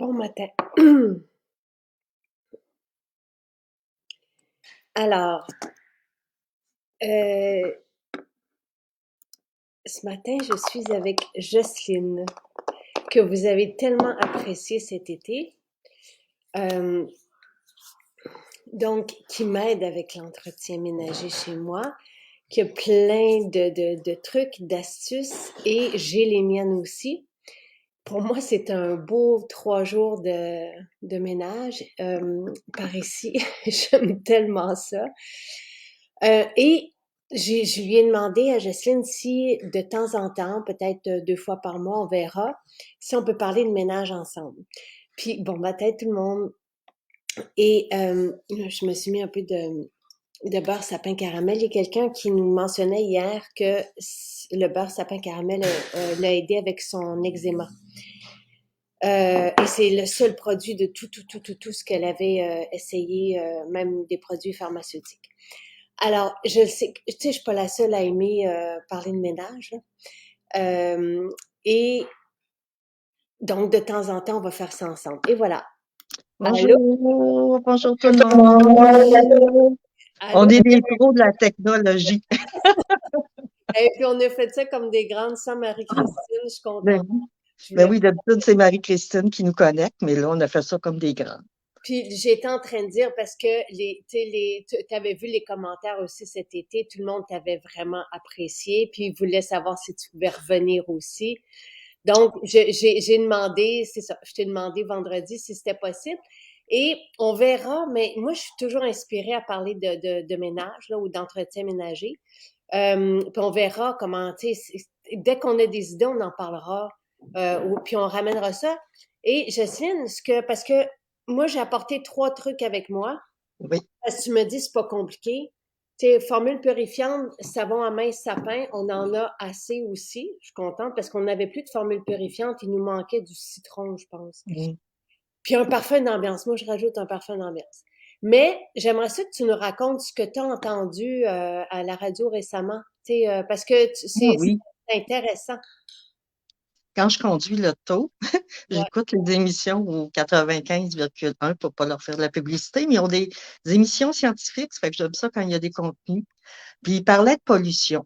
Bon matin. Alors, euh, ce matin, je suis avec Jocelyne, que vous avez tellement apprécié cet été. Euh, donc, qui m'aide avec l'entretien ménager chez moi, qui a plein de trucs, d'astuces, et j'ai les miennes aussi. Pour moi, c'est un beau 3 jours de ménage par ici. J'aime tellement ça. Et je lui ai demandé à Jocelyne si de temps en temps, peut-être 2 fois par mois, on verra, si on peut parler de ménage ensemble. Puis, bon, ma tête, tout le monde. Et je me suis mis un peu de beurre sapin caramel. Il y a quelqu'un qui nous mentionnait hier que le beurre sapin caramel l'a aidé avec son eczéma. Et c'est le seul produit de tout ce qu'elle avait essayé, même des produits pharmaceutiques. Alors, je sais, tu sais, je suis pas la seule à aimer parler de ménage, là. Et donc, de temps en temps, on va faire ça ensemble. Et voilà. Allô? Bonjour tout le monde. On Allô? est des pros de la technologie. Et puis, on a fait ça comme des grandes sans Marie-Christine. Je suis Ben contente. oui, Je ben voulais. oui, d'habitude, c'est Marie-Christine qui nous connecte, mais là, on a fait ça comme des grands. Puis, j'étais en train de dire, parce que tu avais vu les commentaires aussi cet été, tout le monde t'avait vraiment apprécié, puis ils voulaient savoir si tu pouvais revenir aussi. Donc, j'ai demandé, c'est ça, je t'ai demandé vendredi si c'était possible. Et on verra, mais moi, je suis toujours inspirée à parler de ménage là, ou d'entretien ménager. Puis on verra comment, tu sais, dès qu'on a des idées, on en parlera, puis on ramènera ça. Et Jocelyne, parce que moi, j'ai apporté 3 trucs avec moi, Oui. parce que tu me dis, c'est pas compliqué. Tu sais, formule purifiante, savon à main, sapin, on en a assez aussi. Je suis contente parce qu'on n'avait plus de formule purifiante. Il nous manquait du citron, je pense. Mm. Puis un parfum d'ambiance. Moi, je rajoute un parfum d'ambiance. Mais j'aimerais ça que tu nous racontes ce que tu as entendu à la radio récemment. Tu sais, parce que Ah c'est oui. intéressant. Quand je conduis l'auto, Ouais. j'écoute les émissions au 95,1 pour pas leur faire de la publicité, mais ils ont des émissions scientifiques, ça fait que j'aime ça quand il y a des contenus. Puis ils parlaient de pollution.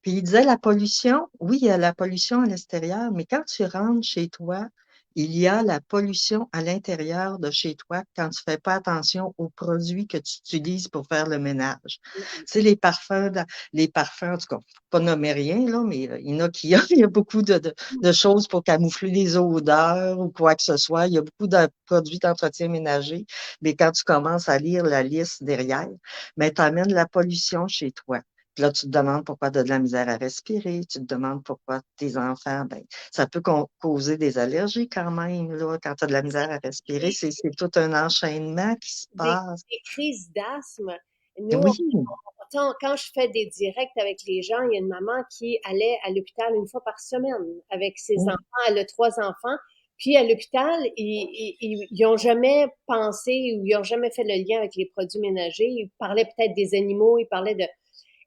Puis il disait la pollution, oui, il y a la pollution à l'extérieur, mais quand tu rentres chez toi, il y a la pollution à l'intérieur de chez toi quand tu fais pas attention aux produits que tu utilises pour faire le ménage. Tu sais, les parfums, en tout cas, faut pas nommer rien, là, mais il y en a il y a beaucoup de choses pour camoufler les odeurs ou quoi que ce soit. Il y a beaucoup de produits d'entretien ménager, mais quand tu commences à lire la liste derrière, ben, tu amènes la pollution chez toi. Puis là, tu te demandes pourquoi tu as de la misère à respirer, tu te demandes pourquoi tes enfants, ben, ça peut causer des allergies quand même, là, quand tu as de la misère à respirer. Des, C'est tout un enchaînement qui se passe. des crises d'asthme. Nous, Oui, quand je fais des directs avec les gens, il y a une maman qui allait à l'hôpital 1 fois par semaine avec ses oui, enfants. Elle a 3 enfants. Puis à l'hôpital, ils ont jamais pensé ou ils ont jamais fait le lien avec les produits ménagers. Ils parlaient peut-être des animaux, ils parlaient de...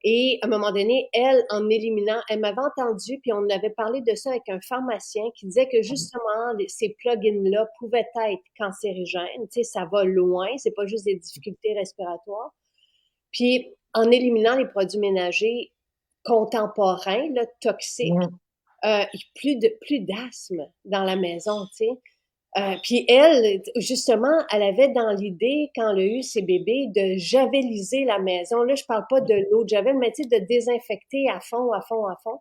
Et à un moment donné, elle, en éliminant, elle m'avait entendu, puis on avait parlé de ça avec un pharmacien qui disait que justement, ces plugins-là pouvaient être cancérigènes. Tu sais, ça va loin, c'est pas juste des difficultés respiratoires. Puis, en éliminant les produits ménagers contemporains, là, toxiques, oui, plus d'asthme dans la maison, tu sais. Puis elle, justement, elle avait dans l'idée, quand elle a eu ses bébés, de javeliser la maison. Là, je parle pas de l'eau de javel, mais tu sais, de désinfecter à fond, à fond, à fond.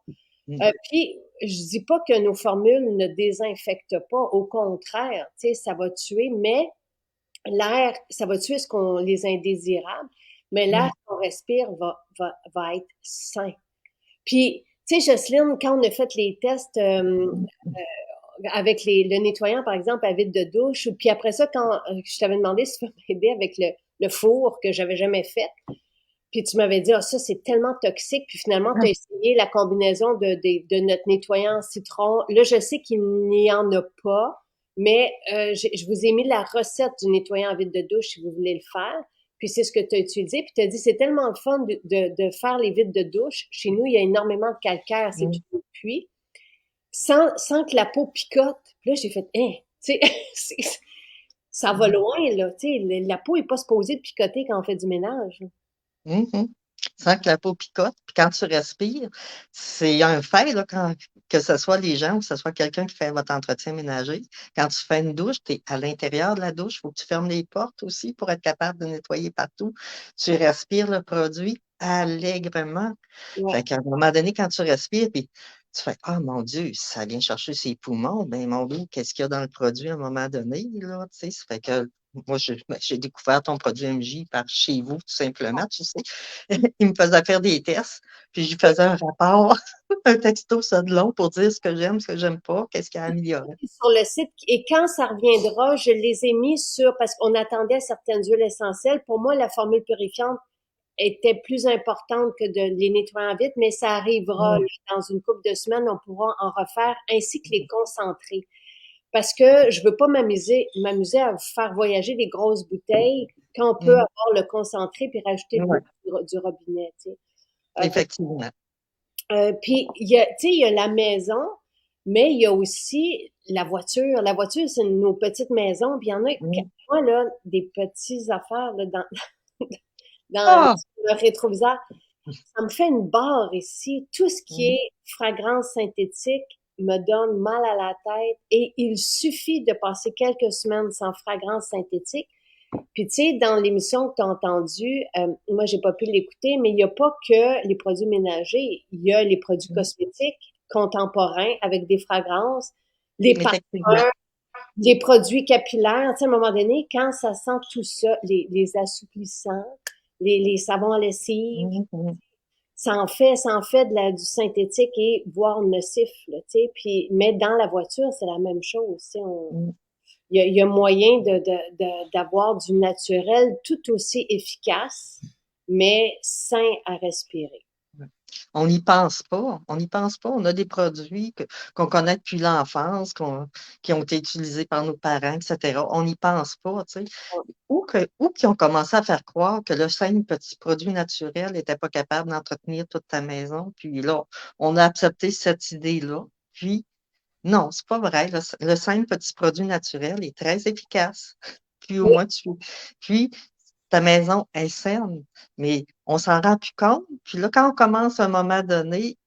oui, Puis, je dis pas que nos formules ne désinfectent pas. Au contraire, tu sais, ça va tuer, mais l'air, ça va tuer les indésirables, mais l'air oui, qu'on respire va être sain. Puis, tu sais, Jocelyne, quand on a fait les tests avec le nettoyant, par exemple, à vide de douche, puis après ça, quand je t'avais demandé si tu pouvais m'aider avec le four que j'avais jamais fait, puis tu m'avais dit, ah, ça, c'est tellement toxique, puis finalement, tu as ah, essayé la combinaison de notre nettoyant en citron. Là, je sais qu'il n'y en a pas, mais je vous ai mis la recette du nettoyant à vide de douche si vous voulez le faire. Puis c'est ce que tu as utilisé. Puis tu as dit, c'est tellement le fun de faire les vides de douche. Chez nous, il y a énormément de calcaire, c'est oui. tout le puits, sans que la peau picote. Puis là, j'ai fait, hein, Tu sais, ça va loin, là. Tu sais, la peau est pas supposée de picoter quand on fait du ménage. Mhm. Sans que la peau picote. Puis quand tu respires, c'est un fait, là, que ce soit les gens ou que ce soit quelqu'un qui fait votre entretien ménager. Quand tu fais une douche, tu es à l'intérieur de la douche. Il faut que tu fermes les portes aussi pour être capable de nettoyer partout. Tu respires le produit allègrement. Ouais. Fait qu'à un moment donné, quand tu respires, puis tu fais Ah mon Dieu, ça vient chercher ses poumons, ben mon Dieu, qu'est-ce qu'il y a dans le produit à un moment donné, là, tu sais, ça fait que moi, j'ai découvert ton produit MJ par chez vous, tout simplement, tu sais. Il me faisait faire des tests, puis je lui faisais un rapport, un texto, ça de long, pour dire ce que j'aime pas, qu'est-ce qu'il y a à améliorer. Sur le site, et quand ça reviendra, je les ai mis sur, parce qu'on attendait certaines huiles essentielles. Pour moi, la formule purifiante était plus importante que de les nettoyer en vite, mais ça arrivera là, Mm, dans une couple de semaines, on pourra en refaire, ainsi que les concentrés. Parce que je veux pas m'amuser à faire voyager des grosses bouteilles quand on peut mm, avoir le concentré puis rajouter de l'eau ouais, du robinet, tu sais. effectivement. Puis, tu sais, il y a la maison, mais il y a aussi la voiture. La voiture, c'est nos petites maisons. Puis il y en a, Mm. moi, là, des petites affaires là, dans Ah! le rétroviseur. Ça me fait une barre ici. Tout ce qui Mm, est fragrance synthétique me donne mal à la tête et il suffit de passer quelques semaines sans fragrance synthétique. Puis tu sais, dans l'émission que tu as entendue, moi j'ai pas pu l'écouter, mais il n'y a pas que les produits ménagers, il y a les produits mm. cosmétiques contemporains avec des fragrances, les Effectivement. parfums, les produits capillaires. Tu sais, à un moment donné, quand ça sent tout ça, les assouplissants, les savons à lessive, Mm, mm, ça en fait du synthétique et voire nocif, là, tu sais. Puis, mais dans la voiture, c'est la même chose. Tu sais, mm. il y a moyen d'avoir du naturel tout aussi efficace, mais sain à respirer. On n'y pense pas. On n'y pense pas. On a des produits qu'on connaît depuis l'enfance, qui ont été utilisés par nos parents, etc. On n'y pense pas, tu sais. Ou qui ont commencé à faire croire que le simple petit produit naturel n'était pas capable d'entretenir toute ta maison. Puis là, on a accepté cette idée-là. Puis, non, c'est pas vrai. Le simple petit produit naturel est très efficace. Puis au Oui, moins, puis ta maison est saine, mais on s'en rend plus compte. Puis là, quand on commence à un moment donné,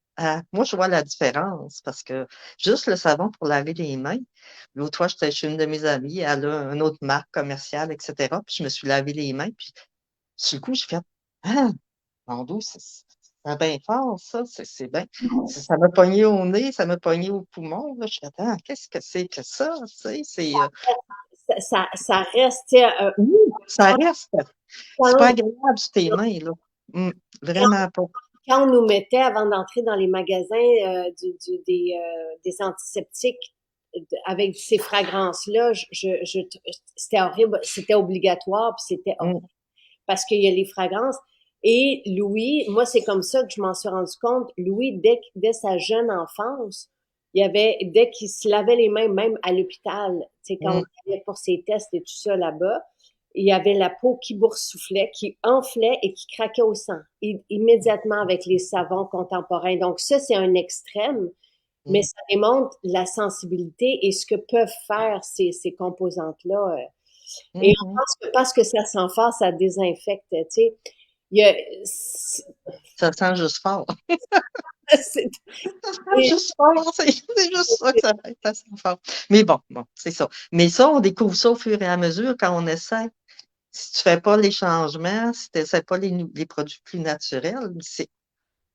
moi, je vois la différence parce que juste le savon pour laver les mains, l'autre fois, j'étais chez une de mes amies, elle a une autre marque commerciale, etc. Puis je me suis lavé les mains, puis sur le coup, j'ai fait Ah, mon Dieu, c'est bien fort, ça, c'est bien. Ça m'a pogné au nez, ça m'a pogné au poumon. Là. Je fais Attends, qu'est-ce que c'est que ça? Tu sais, ça reste, tu sais, oui, ça reste. C'est pas quand, agréable sur tes mains, là. Vraiment pas. quand on nous mettait avant d'entrer dans les magasins des antiseptiques avec ces fragrances-là, c'était horrible, c'était obligatoire, puis c'était horrible Mm, parce qu'il y a les fragrances. Et Louis, moi, c'est comme ça que je m'en suis rendu compte. Louis, dès sa jeune enfance, dès qu'il se lavait les mains, même à l'hôpital, tu sais, quand on mm, allait pour ses tests et tout ça là-bas, il y avait la peau qui boursouflait, qui enflait et qui craquait au sang, immédiatement avec les savons contemporains. Donc ça, c'est un extrême, mais mm, ça démontre la sensibilité et ce que peuvent faire ces composantes-là. Et on mhm. pense que parce que ça sent fort, ça désinfecte, tu sais. Il y a, Ça sent juste fort. c'est- Ça sent juste fort. C'est juste ça que ça fait. Ça sent fort. Mais bon, c'est ça. Mais ça, on découvre ça au fur et à mesure quand on essaie. Si tu fais pas les changements, si tu n'essaies pas les produits plus naturels,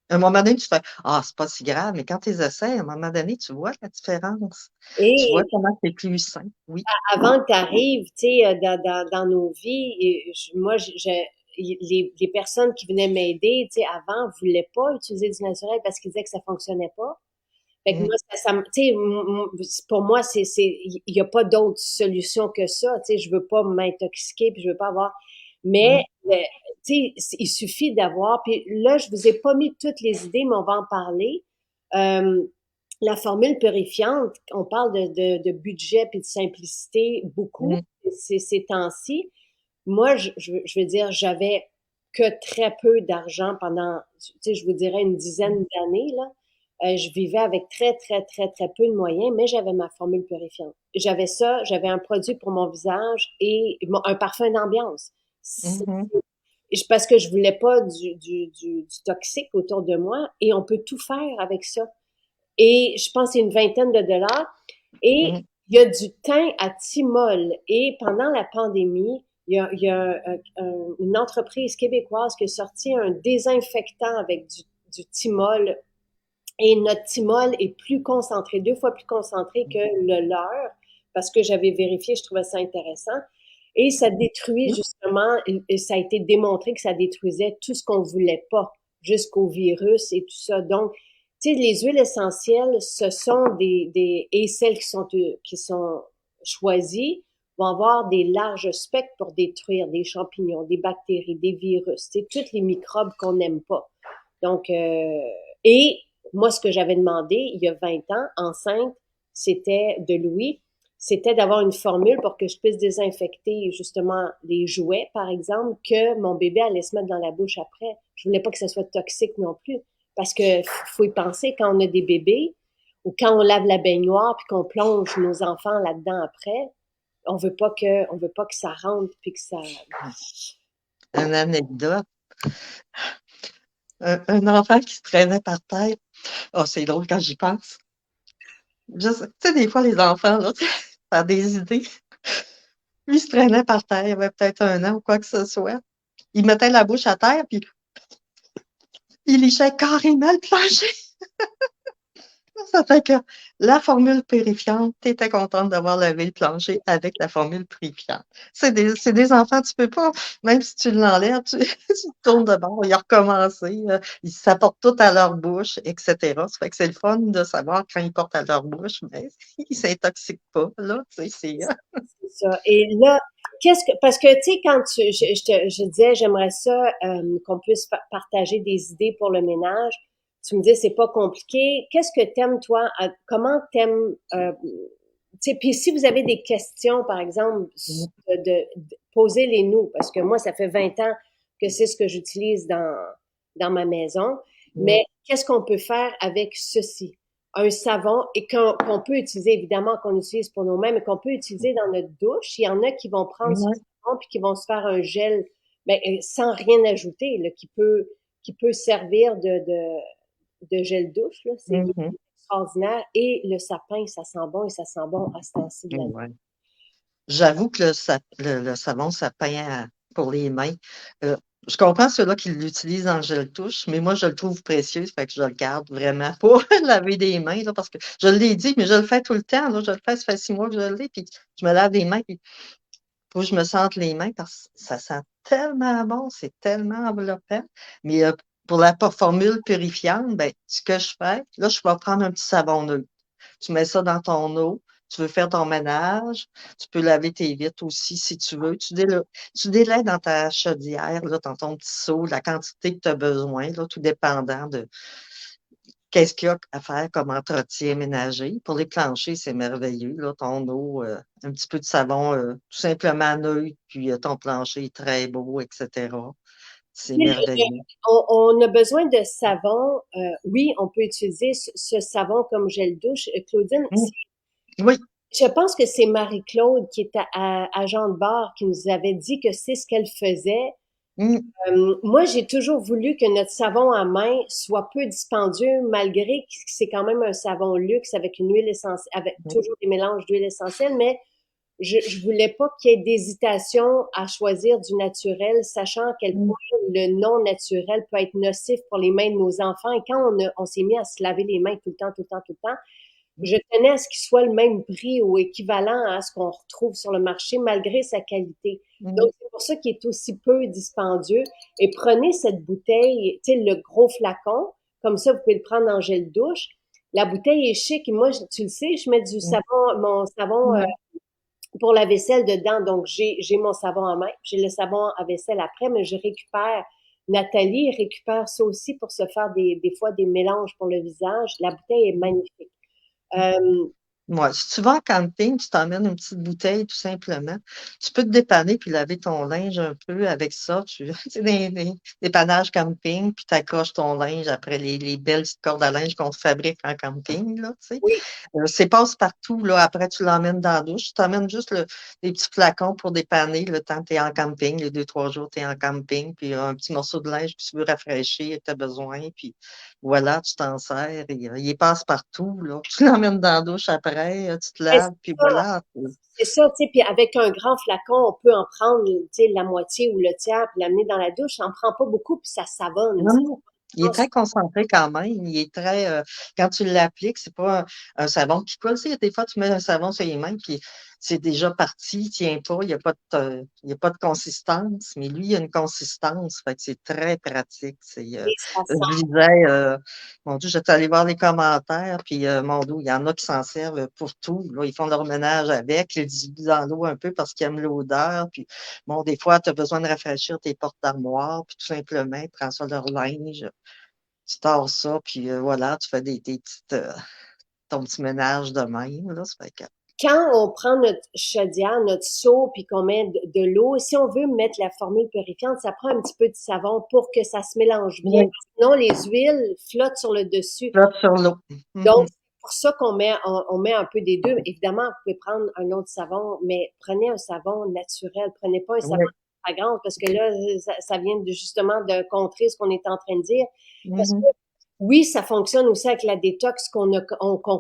à un moment donné, tu fais Ah, c'est pas si grave, mais quand tu les essaies, à un moment donné, tu vois la différence. Tu vois et comment c'est plus sain. Oui. avant que tu arrives, tu sais, dans nos vies, moi, les personnes qui venaient m'aider, tu sais, avant, voulaient pas utiliser du naturel parce qu'ils disaient que ça fonctionnait pas. Fait que Mm, moi, tu sais, pour moi, il y a pas d'autre solution que ça. Tu sais, je veux pas m'intoxiquer puis je veux pas avoir. Mais, mm, tu sais, il suffit d'avoir. Puis là, je vous ai pas mis toutes les idées, mais on va en parler. Euh, la formule purifiante, on parle de budget puis de simplicité beaucoup mm, ces temps-ci. Moi, je veux dire, j'avais que très peu d'argent pendant, tu sais, je vous dirais une dizaine d'années, là. Je vivais avec très, très, très, très peu de moyens, mais j'avais ma formule purifiante. J'avais ça, j'avais un produit pour mon visage et un parfum d'ambiance. Mhm. Parce que je voulais pas du toxique autour de moi et on peut tout faire avec ça. Et je pense que c'est une vingtaine de dollars. Et Mhm. il y a du thym à Tymol. Et pendant la pandémie, il y a une entreprise québécoise qui a sorti un désinfectant avec du Tymol. Et notre Tymol est plus concentré, 2 fois plus concentré que le leur, parce que j'avais vérifié, je trouvais ça intéressant. Et ça détruit justement, et ça a été démontré que ça détruisait tout ce qu'on voulait pas, jusqu'au virus et tout ça. Donc, tu sais, les huiles essentielles, ce sont et celles qui sont choisies vont avoir des larges spectres pour détruire des champignons, des bactéries, des virus, tu sais, tous les microbes qu'on n'aime pas. Donc, et moi, ce que j'avais demandé il y a 20 ans, enceinte, c'était de Louis, c'était d'avoir une formule pour que je puisse désinfecter justement les jouets, par exemple, que mon bébé allait se mettre dans la bouche après. Je voulais pas que ça soit toxique non plus. Parce que faut y penser quand on a des bébés ou quand on lave la baignoire puis qu'on plonge nos enfants là-dedans après, on veut pas que ça rentre puis que ça. Une anecdote. Un enfant qui se traînait par terre. Oh, c'est drôle quand j'y pense. Tu sais, des fois, les enfants, là, par des idées. Lui, il se traînait par terre, il avait peut-être 1 an ou quoi que ce soit. Il mettait la bouche à terre, puis il lichait carrément le plancher. Ça fait que la formule purifiante, tu étais contente d'avoir lavé le plancher avec la formule purifiante. C'est des enfants, tu peux pas, même si tu l'enlèves, tu, tu tournes de bord, ils ont recommencé, ils s'apportent tout à leur bouche, etc. Ça fait que c'est le fun de savoir quand ils portent à leur bouche, mais ils s'intoxiquent pas, là, tu sais, C'est ça. Et là, parce que, tu sais, quand je disais, j'aimerais ça qu'on puisse partager des idées pour le ménage. Tu me dis, c'est pas compliqué. Qu'est-ce que t'aimes, toi? Comment t'aimes, tu sais, puis si vous avez des questions, par exemple, posez-les nous, parce que moi, ça fait 20 ans que c'est ce que j'utilise dans ma maison. Mais qu'est-ce qu'on peut faire avec ceci? Un savon et qu'on peut utiliser, évidemment, qu'on utilise pour nous-mêmes, mais qu'on peut utiliser dans notre douche. Il y en a qui vont prendre ce ouais. savon puis qui vont se faire un gel, mais sans rien ajouter, là, qui peut servir de gel douche, là. C'est Mhm. extraordinaire. Et le sapin, ça sent bon et ça sent bon à ce temps-ci de l'année. Ouais. J'avoue que le savon sapin pour les mains, euh, je comprends ceux-là qui l'utilisent en gel touche, mais moi, je le trouve précieux, ça fait que je le garde vraiment pour laver des mains, là, parce que je l'ai dit, mais je le fais tout le temps, là, je le fais, ça fait 6 mois que je l'ai, puis je me lave les mains, puis faut que je me sente les mains parce que ça sent tellement bon, c'est tellement enveloppant. Mais pour la formule purifiante, ben, ce que je fais, là, je vais prendre un petit savon neutre. Tu mets ça dans ton eau, tu veux faire ton ménage, tu peux laver tes vitres aussi si tu veux. Tu délais dans ta chaudière, là, dans ton petit seau, la quantité que tu as besoin, là, tout dépendant de qu'est-ce qu'il y a à faire comme entretien ménager. Pour les planchers, c'est merveilleux, là, ton eau, un petit peu de savon, tout simplement neutre, puis ton plancher est très beau, etc. C'est merveilleux. On a besoin de savon. Oui, on peut utiliser ce savon comme gel douche. Claudine, Mm. Oui. je pense que c'est Marie-Claude qui est agent de bar qui nous avait dit que c'est ce qu'elle faisait. Mm. Moi, j'ai toujours voulu que notre savon à main soit peu dispendieux, malgré que c'est quand même un savon luxe avec une huile essentielle, avec toujours des mélanges d'huile essentielle, mais je voulais pas qu'il y ait d'hésitation à choisir du naturel, sachant à quel Mm. point le non naturel peut être nocif pour les mains de nos enfants. Et quand on s'est mis à se laver les mains tout le temps, tout le temps, tout le temps, je tenais à ce qu'il soit le même prix ou équivalent à ce qu'on retrouve sur le marché, malgré sa qualité. Donc, Mm. c'est pour ça qu'il est aussi peu dispendieux. Et prenez cette bouteille, tu sais, le gros flacon, comme ça, vous pouvez le prendre en gel douche. La bouteille est chic. Et moi, tu le sais, je mets du Mm. savon, mon savon Ouais. pour la vaisselle dedans. Donc, j'ai mon savon à main, j'ai le savon à vaisselle après, mais je récupère. Nathalie récupère ça aussi pour se faire des fois des mélanges pour le visage. La bouteille est magnifique. Euh, Ouais, si tu vas en camping, tu t'emmènes une petite bouteille tout simplement. Tu peux te dépanner puis laver ton linge un peu avec ça. Tu sais, des dépannages camping, puis tu accroches ton linge après les belles petites cordes à linge qu'on te fabrique en camping, là, tu sais. Oui, C'est passe-partout, là. Après, tu l'emmènes dans la douche. Tu t'emmènes juste les petits flacons pour dépanner le temps que tu es en camping. Les 2, 3 jours, tu es en camping, puis un petit morceau de linge que tu veux rafraîchir, tu as besoin, puis voilà, tu t'en sers. Il passe partout, là. Tu l'emmènes dans la douche après, tu te mais laves, puis voilà. c'est ça, tu sais, puis avec un grand flacon, on peut en prendre, tu sais, la moitié ou le tiers, puis l'amener dans la douche. Ça en prend pas beaucoup, puis ça savonne. Non, non. Il est très concentré quand même. Il est très. Quand tu l'appliques, c'est pas un savon qui coule. Tu sais, des fois, tu mets un savon sur les mains, puis c'est déjà parti, il tient pas, il y a pas de consistance. Mais lui, il a une consistance. Fait que c'est très pratique. Et ça Je sent. lisais, mon Dieu, j'étais allée voir les commentaires, puis mon Dieu, il y en a qui s'en servent pour tout. Là. Ils font leur ménage avec, ils le diluent dans l'eau un peu parce qu'ils aiment l'odeur. Puis bon, des fois, tu as besoin de rafraîchir tes portes d'armoire, puis tout simplement, prends ça leur linge, tu tords ça, puis voilà, tu fais des petites, ton petit ménage de même, là, ça fait que... Quand on prend notre chaudière, notre seau, puis qu'on met de l'eau, si on veut mettre la formule purifiante, ça prend un petit peu de savon pour que ça se mélange bien. Oui, Sinon, les huiles flottent sur le dessus. flotte sur l'eau. Donc, Mhm. c'est pour ça qu'on met, on met un peu des deux. Évidemment, vous pouvez prendre un autre savon, mais prenez un savon naturel. Prenez pas un savon Oui. de fragrance parce que là, ça vient justement de contrer ce qu'on est en train de dire. Parce que Mhm. oui, ça fonctionne aussi avec la détox qu'on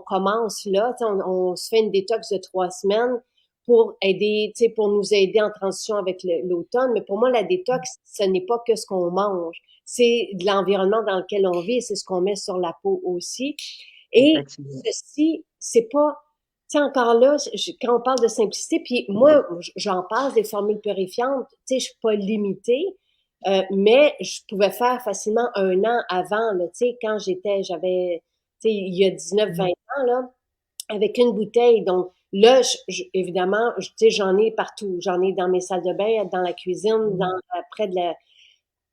commence là. On se fait une détox de 3 semaines pour aider, tu sais, pour nous aider en transition avec l'automne. Mais pour moi, la détox, ce n'est pas que ce qu'on mange. C'est de l'environnement dans lequel on vit et c'est ce qu'on met sur la peau aussi. Et Effectivement. ceci, c'est pas, tu sais, encore là, quand on parle de simplicité, puis moi, j'en passe des formules purifiantes, tu sais, je suis pas limitée, mais je pouvais faire facilement 1 an avant, là, tu sais, quand j'avais, tu sais, il y a 19-20 Mhm. ans, là, avec une bouteille. Donc, là, évidemment, tu sais, j'en ai partout. J'en ai dans mes salles de bain, dans la cuisine, Mhm. près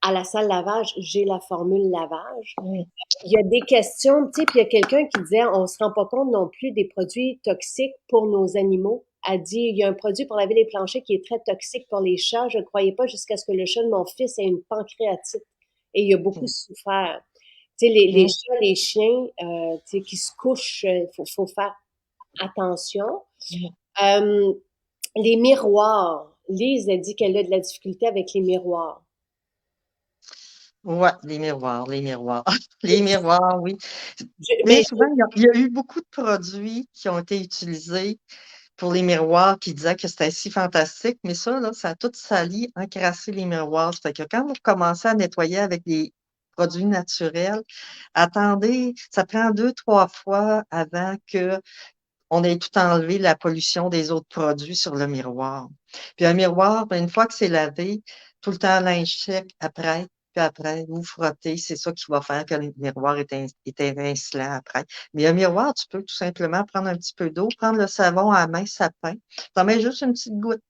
à la salle lavage, j'ai la formule lavage. Mhm. Il y a des questions, tu sais, puis il y a quelqu'un qui disait, on se rend pas compte non plus des produits toxiques pour nos animaux. A dit, il y a un produit pour laver les planchers qui est très toxique pour les chats. Je ne croyais pas jusqu'à ce que le chat de mon fils ait une pancréatite. Et il a beaucoup souffert. Tu sais, les Mhm. chats, les chiens, tu sais, qui se couchent, faut faire attention. Mhm. Euh, les miroirs. Lise a dit qu'elle a de la difficulté avec les miroirs. Ouais, les miroirs, les miroirs. Les miroirs, oui. Bien Mais souvent, il y a eu beaucoup de produits qui ont été utilisés pour les miroirs qui disaient que c'était si fantastique, mais ça, là, ça a tout sali, encrassé les miroirs. Ça fait que quand vous commencez à nettoyer avec des produits naturels, attendez, ça prend 2, 3 fois avant que on ait tout enlevé la pollution des autres produits sur le miroir. Puis un miroir, ben, une fois que c'est lavé, tout le temps linge sec après, puis après, vous frottez, c'est ça qui va faire que le miroir est étincelant après. Mais un miroir, tu peux tout simplement prendre un petit peu d'eau, prendre le savon à la main, ça peint, t'en mets juste une petite goutte.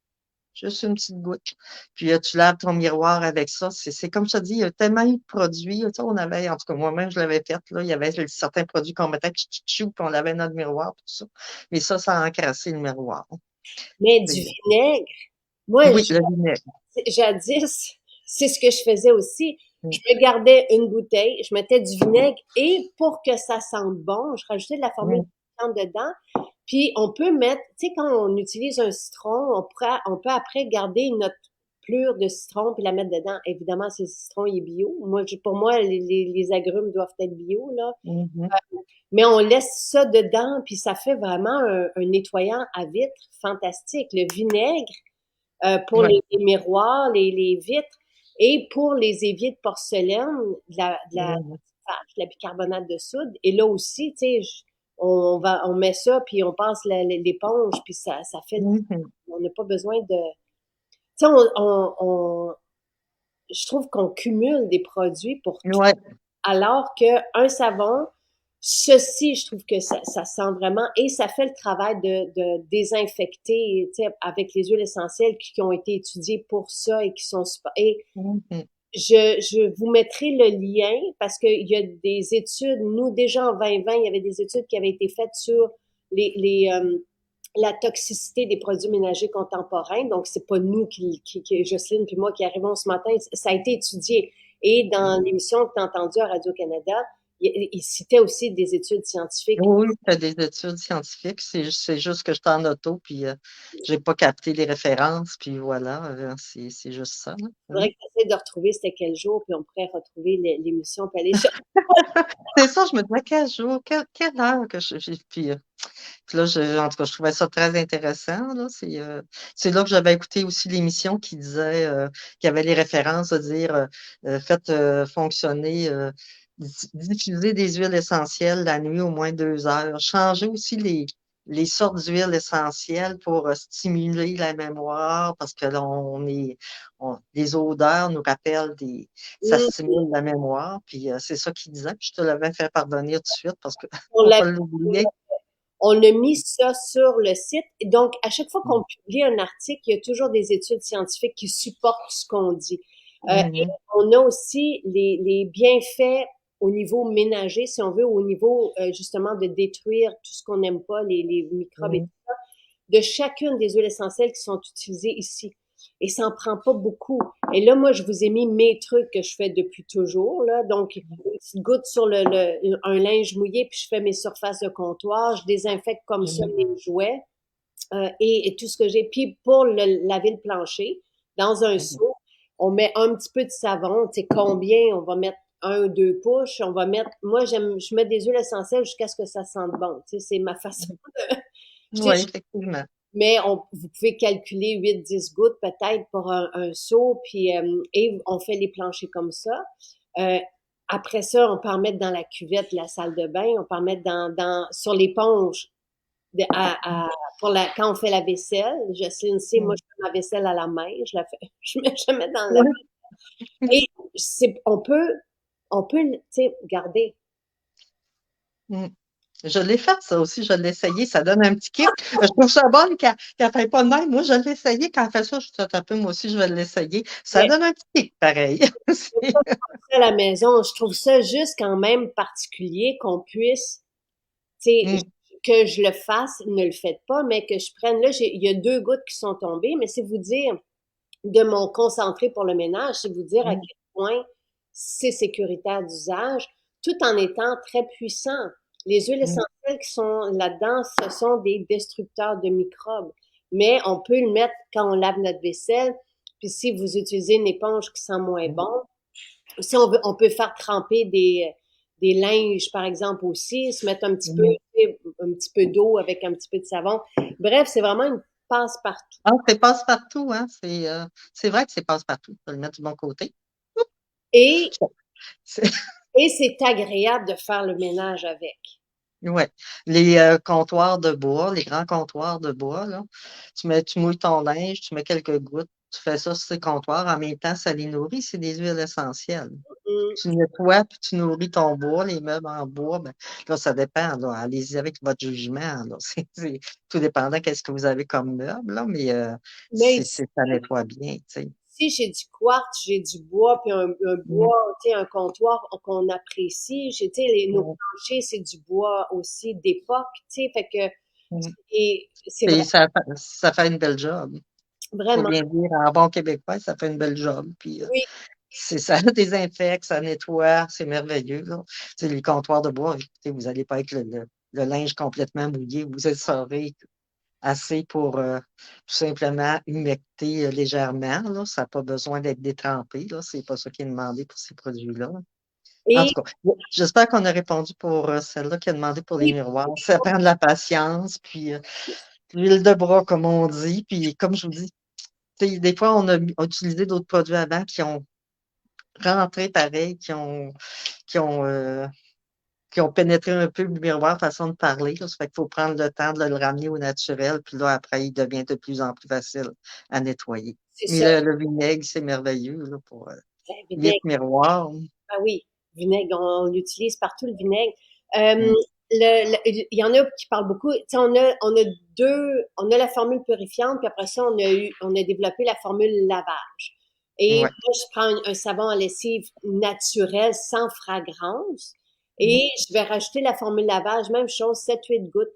Juste une petite goutte. Puis tu laves ton miroir avec ça. C'est comme je te dis, il y a tellement eu de produits. Tu sais, on avait, en tout cas, moi-même, je l'avais fait. Là, il y avait certains produits qu'on mettait tchou, puis on lavait notre miroir, tout ça. Mais ça a encrassé le miroir. Mais du C'est- vinaigre, moi, Oui, le vinaigre. jadis, c'est ce que je faisais aussi. Je Mm, me gardais une bouteille, je mettais du vinaigre et pour que ça sente bon, je rajoutais de la formule mm, dedans. Puis on peut mettre, tu sais, quand on utilise un citron, on peut après garder notre plure de citron puis la mettre dedans. Évidemment, si le citron il est bio. Pour moi, les agrumes doivent être bio, là. mhm. Mais on laisse ça dedans, puis ça fait vraiment un nettoyant à vitre fantastique. Le vinaigre, pour Ouais. les miroirs, les vitres, et pour les éviers de porcelaine, Mhm. la bicarbonate de soude. Et là aussi, tu sais, on met ça, puis on passe l'éponge, puis ça fait, Mhm. on n'a pas besoin de, tu sais, je trouve qu'on cumule des produits pour tout, Ouais. alors qu'un savon, ceci, je trouve que ça sent vraiment, et ça fait le travail de désinfecter, tu sais, avec les huiles essentielles qui ont été étudiées pour ça et qui sont super. Et Mhm. je vous mettrai le lien parce qu'il y a des études, nous déjà en 2020, il y avait des études qui avaient été faites sur la toxicité des produits ménagers contemporains. Donc, c'est pas nous Jocelyne puis moi qui arrivons ce matin. Ça a été étudié. Et dans l'émission que tu as entendue à Radio-Canada, il citait aussi des études scientifiques. Oui, tu as des études scientifiques, c'est juste que j'étais en auto, puis j'ai pas capté les références, puis voilà, c'est juste ça. Là. Il faudrait que tu essaies de retrouver c'était quel jour, puis on pourrait retrouver l'émission, puis aller chercher. C'est ça, je me disais, quel jour, quelle heure que j'ai. Puis là, en tout cas, je trouvais ça très intéressant. Là. C'est là que j'avais écouté aussi l'émission qui disait qu'il y avait les références de dire faites fonctionner, diffuser des huiles essentielles la nuit au moins 2 heures. Changer aussi les sortes d'huiles essentielles pour stimuler la mémoire parce que là, les odeurs nous rappellent ça Hum, stimule la mémoire. Puis c'est ça qu'il disait. Puis je te l'avais fait parvenir tout de suite parce que On faut l'a pas l'oublier. On a mis ça sur le site. Et donc, à chaque fois qu'on publie un article, il y a toujours des études scientifiques qui supportent ce qu'on dit. Et Mhm, on a aussi les bienfaits au niveau ménager, si on veut, au niveau justement de détruire tout ce qu'on n'aime pas, les microbes et mhm, tout ça, de chacune des huiles essentielles qui sont utilisées ici. Et ça en prend pas beaucoup. Et là, moi, je vous ai mis mes trucs que je fais depuis toujours, là. Donc, une petite goutte sur un linge mouillé, puis je fais mes surfaces de comptoir. Je désinfecte comme ça mhm, mes jouets et tout ce que j'ai. Puis pour laver le plancher, dans un mhm, seau, on met un petit peu de savon. Tu sais, combien? On va mettre 1 ou 2 poches. On va mettre, moi, je mets des huiles essentielles jusqu'à ce que ça sente bon. Tu sais, c'est ma façon de, oui, effectivement. mais vous pouvez calculer 8-10 gouttes peut-être pour un seau, puis et on fait les planchers comme ça. Euh, Après ça, on peut en mettre dans la cuvette de la salle de bain, on peut en mettre sur l'éponge quand on fait la vaisselle. Jocelyne sait, moi, Mhm. je fais ma vaisselle à la main, je mets dans la. Oui. Et on peut, tu sais, garder. Mhm. Je l'ai fait, ça aussi, je l'ai essayé, ça donne un petit kick. Je trouve ça bon qu'elle ne fait pas de même. Moi, je l'ai essayé, quand elle fait ça, je suis un peu, moi aussi, je vais l'essayer. Ça Mais donne un petit kick, pareil. à la maison, je trouve ça juste quand même particulier qu'on puisse, tu sais, Mhm, que je le fasse, ne le faites pas, mais que je prenne, là, il y a 2 gouttes qui sont tombées, mais c'est vous dire, de mon concentré pour le ménage, c'est vous dire à mhm, quel point c'est sécuritaire d'usage, tout en étant très puissant. Les huiles mhm, essentielles qui sont là-dedans, ce sont des destructeurs de microbes, mais on peut le mettre quand on lave notre vaisselle, puis si vous utilisez une éponge qui sent moins mhm, bon, si on peut faire tremper des linges, par exemple, aussi, se mettre mhm. un petit peu d'eau avec un petit peu de savon. Bref, c'est vraiment une passe-partout. Ah, c'est passe-partout, hein? C'est vrai que c'est passe-partout. Je vais le mettre du bon côté. Et, C'est- et c'est agréable de faire le ménage avec. Ouais. Les comptoirs de bois, les grands comptoirs de bois, là, tu mouilles ton linge, tu mets quelques gouttes, tu fais ça sur ces comptoirs, en même temps, ça les nourrit, c'est des huiles essentielles. Mm. Tu nettoies, puis tu nourris ton bois, les meubles en bois, ben, là, ça dépend, là. Allez-y avec votre jugement, là. C'est tout dépendant qu'est-ce que vous avez comme meuble, là, mais Mais ici, ça nettoie bien, tu sais. j'ai du quartz, j'ai du bois, puis un Mhm, bois, tu sais, un comptoir qu'on apprécie. Tu sais, nos mhm, planchers, c'est du bois aussi d'époque, tu sais, fait que, mhm. et c'est Et vrai, ça fait une belle job. Faut vraiment, bien dire, en bon québécois, ça fait une belle job. Puis, oui, ça désinfecte, ça nettoie, c'est merveilleux, là. Tu sais, les comptoirs de bois, écoutez, vous n'allez pas avec le linge complètement mouillé, vous êtes saurez assez pour tout simplement humecter légèrement, là. Ça n'a pas besoin d'être détrempé, là. C'est pas ça qui est demandé pour ces produits-là. En et tout cas, j'espère qu'on a répondu pour celle-là qui a demandé pour les oui, miroirs. Ça prend de la patience, puis l'huile de bras, comme on dit. Puis, comme je vous dis, tu sais, des fois, on a utilisé d'autres produits avant qui ont rentré pareil, qui ont pénétré un peu le miroir, façon de parler. Là. Ça fait qu'il faut prendre le temps de le ramener au naturel. Puis là, après, il devient de plus en plus facile à nettoyer. c'est Mais ça, le vinaigre, c'est merveilleux là, pour le 8 vinaigre, miroirs. ah oui, vinaigre, on l'utilise partout, le vinaigre. Euh, Mm. il y en a qui parlent beaucoup. Tu sais, on a la formule purifiante, puis après ça, on a développé la formule lavage. Et Ouais. moi, je prends un savon à lessive naturel, sans fragrance, Mm. et je vais rajouter la formule lavage, même chose, 7-8 gouttes.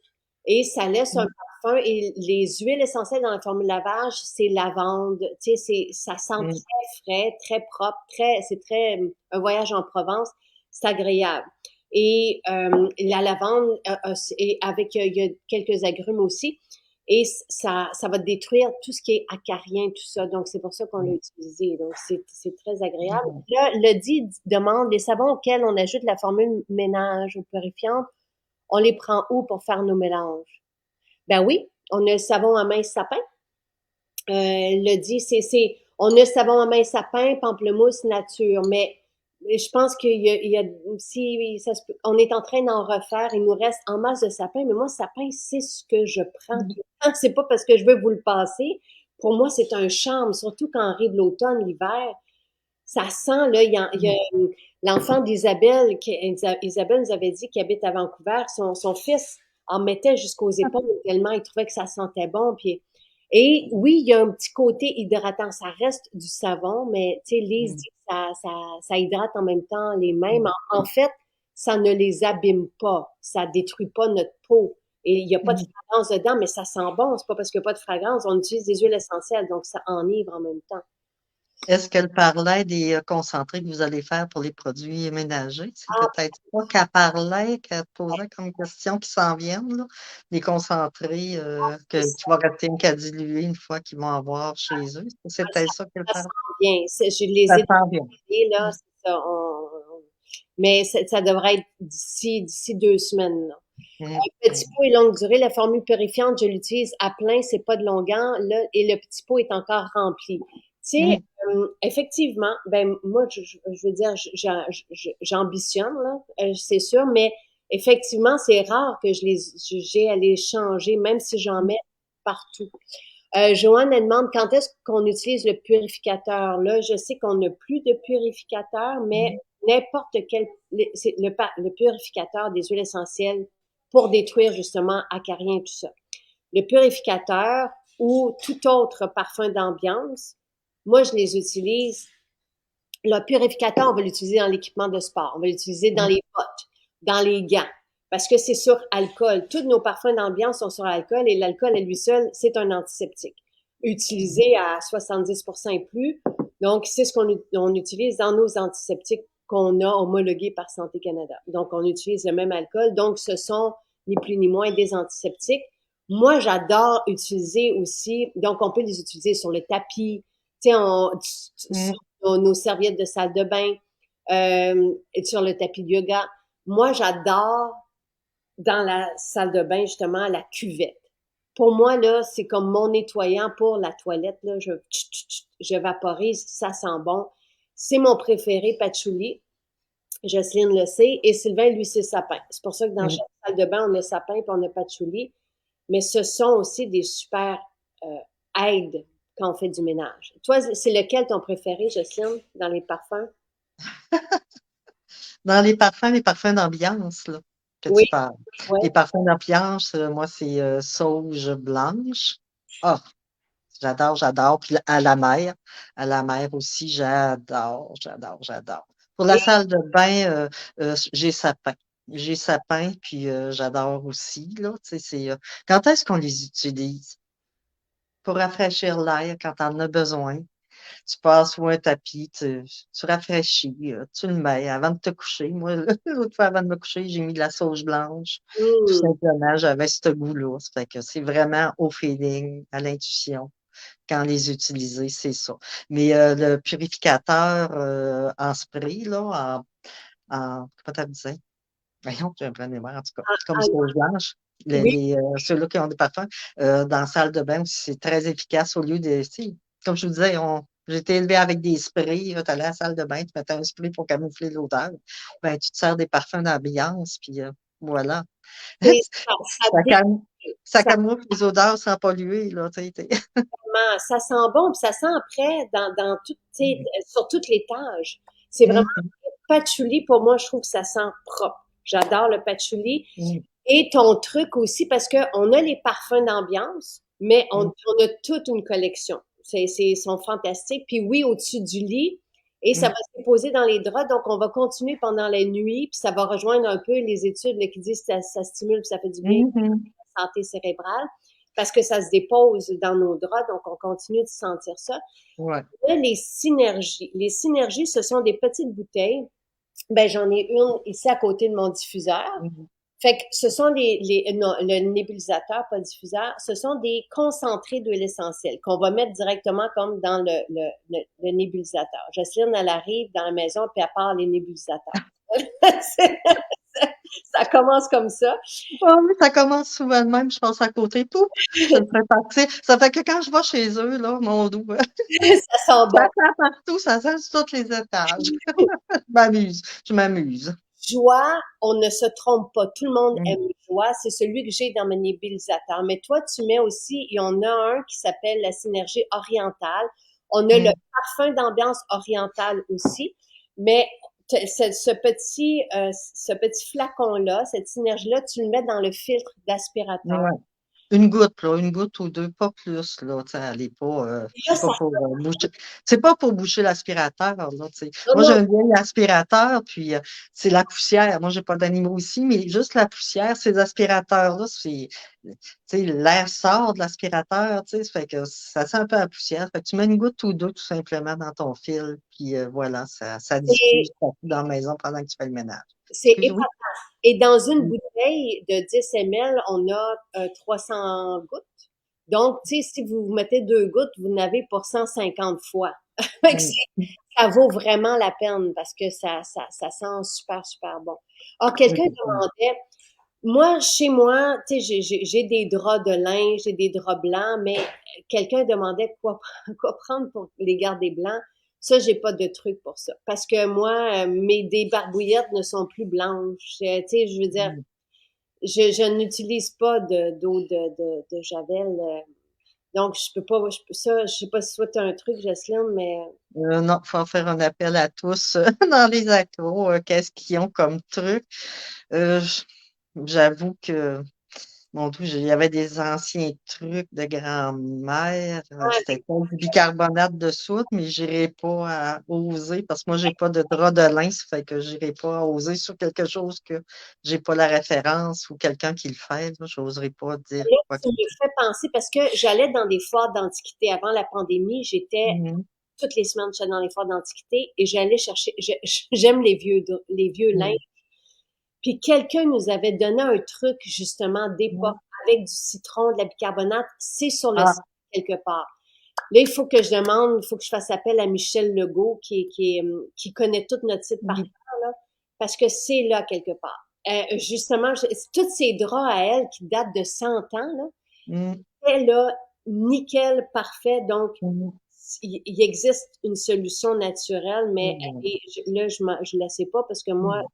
et ça laisse un Mm. parfum. Et les huiles essentielles dans la formule lavage, c'est lavande. Tu sais, ça sent Mm. très frais, très propre, c'est très un voyage en Provence. C'est agréable. Et la lavande, et avec il y a quelques agrumes aussi. Et ça va détruire tout ce qui est acarien, tout ça. Donc, c'est pour ça qu'on l'a utilisé. Donc, c'est très agréable. Mm. Là, le dit demande les savons auxquels on ajoute la formule ménage ou purifiante, on les prend où pour faire nos mélanges? Ben oui, on a le savon à main sapin. Le dit, on a le savon à main sapin, pamplemousse, nature. Mais je pense si ça on est en train d'en refaire, il nous reste en masse de sapin. Mais moi, sapin, c'est ce que je prends tout le temps. C'est pas parce que je veux vous le passer. Pour moi, c'est un charme, surtout quand arrive l'automne, l'hiver. Ça sent, là, il y a l'enfant d'Isabelle, Isabelle nous avait dit qu'il habite à Vancouver, son fils en mettait jusqu'aux épaules tellement il trouvait que ça sentait bon. Et oui, il y a un petit côté hydratant. Ça reste du savon, mais tu sais, Lise Mm. dit que ça hydrate en même temps les mains. Mm. Mais en fait, ça ne les abîme pas. Ça détruit pas notre peau. Et il n'y a pas de Mm. fragrance dedans, mais ça sent bon. C'est pas parce qu'il n'y a pas de fragrance. On utilise des huiles essentielles, donc ça enivre en même temps. Est-ce qu'elle parlait des concentrés que vous allez faire pour les produits ménagers? C'est peut-être ça qu'elle parlait, qu'elle posait comme question qui s'en viennent, là. Les concentrés que tu vas rester qu'à diluer une fois qu'ils vont avoir chez eux. C'est peut-être ça qu'elle Ça parle. sent bien. Je les Ça ai sent bien. testés, là, Mm. c'est ça. Mais ça devrait être d'ici 2 semaines, là. Mm. Petit pot et longue durée, la formule purifiante, je l'utilise à plein, c'est pas de longueur, là, et le petit pot est encore rempli. Tu sais, Mm. effectivement, ben moi, je veux dire, j'ambitionne, là, c'est sûr, mais effectivement, c'est rare que j'ai à les changer, même si j'en Mm. mets partout. Joanne, elle demande quand est-ce qu'on utilise le purificateur. Là, je sais qu'on n'a plus de purificateur, mais Mm. n'importe quel, le purificateur des huiles essentielles pour détruire justement acariens et tout ça. Le purificateur ou tout autre parfum d'ambiance, moi, je les utilise. Le purificateur, on va l'utiliser dans l'équipement de sport, on va l'utiliser dans Mm. les bottes, dans les gants, parce que c'est sur alcool. Tous nos parfums d'ambiance sont sur alcool et l'alcool à lui seul, c'est un antiseptique. Utilisé à 70% et plus. Donc, c'est ce qu'on utilise dans nos antiseptiques qu'on a homologués par Santé Canada. Donc, on utilise le même alcool. Donc, ce sont ni plus ni moins des antiseptiques. Moi, j'adore utiliser aussi, donc on peut les utiliser sur le tapis, tu sais, Mm. nos serviettes de salle de bain, sur le tapis de yoga. Moi, j'adore dans la salle de bain, justement, la cuvette. Pour moi, là, c'est comme mon nettoyant pour la toilette. Là, je vaporise, ça sent bon. C'est mon préféré, patchouli. Jocelyne le sait. Et Sylvain, lui, c'est sapin. C'est pour ça que dans Mm. chaque salle de bain, on a sapin et on a patchouli. Mais ce sont aussi des super aides quand on fait du ménage. Toi, c'est lequel ton préféré, Jocelyne, dans les parfums? Dans les parfums d'ambiance, là, que Oui, tu parles. oui. Les parfums d'ambiance, moi, c'est sauge blanche. Ah, j'adore, j'adore. Puis à la mer aussi, j'adore, j'adore, j'adore. Pour la Et salle de bain, j'ai sapin. J'ai sapin, puis j'adore aussi, là. Tu sais, quand est-ce qu'on les utilise? Pour rafraîchir l'air quand on en as besoin. Tu passes sur un tapis, tu rafraîchis, tu le mets avant de te coucher. Moi, l'autre fois, avant de me coucher, j'ai mis de la sauge blanche. Tout hmm, simplement, j'avais ce goût-là. Ça fait que c'est vraiment au feeling, à l'intuition. Quand les utiliser, c'est ça. Mais le purificateur en spray, là, comment tu disais? Voyons, j'ai un plein de mémoire, en tout cas. Comme sauge blanche, oui, ceux-là qui ont des parfums, dans la salle de bain aussi, c'est très efficace au lieu de. Si, comme je vous disais, j'ai été élevée avec des sprays. Tu allais à la salle de bain, tu mettais un spray pour camoufler l'odeur. Ben, tu te sers des parfums d'ambiance, puis voilà. ça, Ça, calme, ça ça, camoufle les odeurs sans polluer, là, tu sais. ça sent bon, puis ça sent après dans tout, tu sais, sur tout l'étage. C'est vraiment Mhm. patchouli, pour moi, je trouve que ça sent propre. J'adore le patchouli. Mhm. Et ton truc aussi, parce qu'on a les parfums d'ambiance, mais Mhm. on a toute une collection. Ils sont fantastiques. Puis oui, au-dessus du lit, et ça va se déposer dans les draps, donc on va continuer pendant la nuit, puis ça va rejoindre un peu les études là, qui disent que ça stimule, puis ça fait du bien Mhm. santé cérébrale parce que ça se dépose dans nos draps, donc on continue de sentir ça. Ouais. Là, les synergies. Les synergies, ce sont des petites bouteilles. Ben, j'en ai une ici à côté de mon diffuseur. Mhm. Fait que ce sont non, le nébulisateur, pas le diffuseur, ce sont des concentrés d'huile essentielle qu'on va mettre directement comme dans le nébulisateur. Jocelyne, elle arrive dans la maison puis elle part les nébulisateurs. Ça commence comme ça. Ah oui, ça commence souvent de même, je passe à côté, pouf, je le fais partir. Ça fait que quand je vais chez eux, là, mon dos, Ça sent ça bon. sent partout, ça sent sur tous les étages. Je m'amuse. Joie, on ne se trompe pas. Tout le monde Mm. aime joie. C'est celui que j'ai dans mon nébulisateur. Mais toi, tu mets aussi, il y en a un qui s'appelle la synergie orientale. On a le Mm. parfum d'ambiance orientale aussi. Mais ce petit flacon-là, cette synergie-là, tu le mets dans le filtre d'aspirateur. Ouais. Une goutte ou deux, pas plus, là, tu sais, elle est pas, Et là, ça, c'est pas pour boucher l'aspirateur, là, tu sais. non, Moi, j'ai non, un vieil aspirateur, puis c'est la poussière. Moi, j'ai pas d'animaux ici, mais juste la poussière, ces aspirateurs-là, tu sais, l'air sort de l'aspirateur, tu sais, ça fait que ça sent un peu la poussière. Fait que tu mets une goutte ou deux, tout simplement, dans ton fil, puis voilà, ça diffuse c'est partout dans la maison pendant que tu fais le ménage. c'est Excuse, oui? épatant. Et dans une Mm. bouteille de 10 ml, on a 300 gouttes. Donc, tu sais, si vous mettez 2 gouttes, vous n'avez pour 150 fois. Fait que Mm. ça vaut vraiment la peine parce que ça sent super, super bon. Alors, quelqu'un Mm. demandait, moi, chez moi, tu sais, j'ai des draps de linge, j'ai des draps blancs, mais quelqu'un demandait quoi prendre pour les garder blancs. Ça, j'ai pas de truc pour ça. Parce que moi, mes débarbouillettes ne sont plus blanches. Tu sais, je veux dire, Mm. je n'utilise pas d'eau de Javel. Donc, je peux pas, ça, je sais pas si toi tu as un truc, Jocelyne, mais Non, il faut faire un appel à tous dans les accros. Qu'est-ce qu'ils ont comme truc? Euh, j- J'avoue que, mon Dieu, il y avait des anciens trucs de grand-mère. ouais, C'était pas du bicarbonate de soude, mais j'irai pas à oser parce que moi, j'ai pas de drap de lin, ça fait que j'irai pas à oser sur quelque chose que j'ai pas la référence ou quelqu'un qui le fait. Je n'oserais pas dire là, quoi tu que me fais penser parce que j'allais dans des foires d'antiquité avant la pandémie, j'étais Mhm. toutes les semaines, j'étais dans les foires d'antiquité et j'allais chercher, j'aime les vieux linges. Mhm. Puis quelqu'un nous avait donné un truc justement d'époque Mhm. avec du citron, de la bicarbonate, c'est sur le Ah, site quelque part. Là, il faut que je demande, il faut que je fasse appel à Michel Legault qui connaît tout notre site par mhm. cœur, là, parce que c'est là quelque part. Justement, tous ces draps à elle qui datent de 100 ans, là, Mhm. c'est là, nickel, parfait. Donc, Mhm. il existe une solution naturelle, mais Mhm. là, je la sais pas parce que moi, Mhm.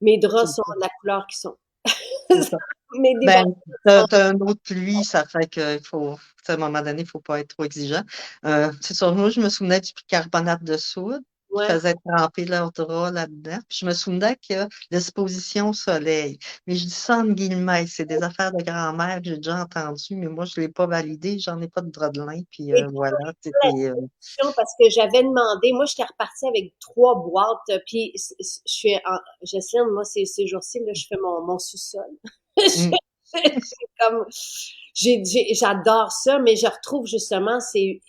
mes draps C'est sont ça. de la couleur qu'ils sont. C'est ça. Mes Ben, débardeurs sont. t'as un autre pluie, ça fait qu'il faut, tu sais, à un moment donné, il ne faut pas être trop exigeant. C'est sûr, moi, je me souvenais du bicarbonate de soude qui Ouais. faisait tremper leur drap là-dedans. Puis je me souvenais que l'exposition au soleil. Mais je dis ça en guillemets, c'est des affaires de grand-mère que j'ai déjà entendues, mais moi, je ne l'ai pas validé, j'en ai pas de drap de lin, puis Et voilà, la c'était. discussion parce que j'avais demandé, moi, j'étais repartie avec 3 boîtes, puis je suis Jocelyne, moi, ces jours-ci, là, je fais mon sous-sol. Hum, J'ai comme, j'adore ça, mais je retrouve justement ces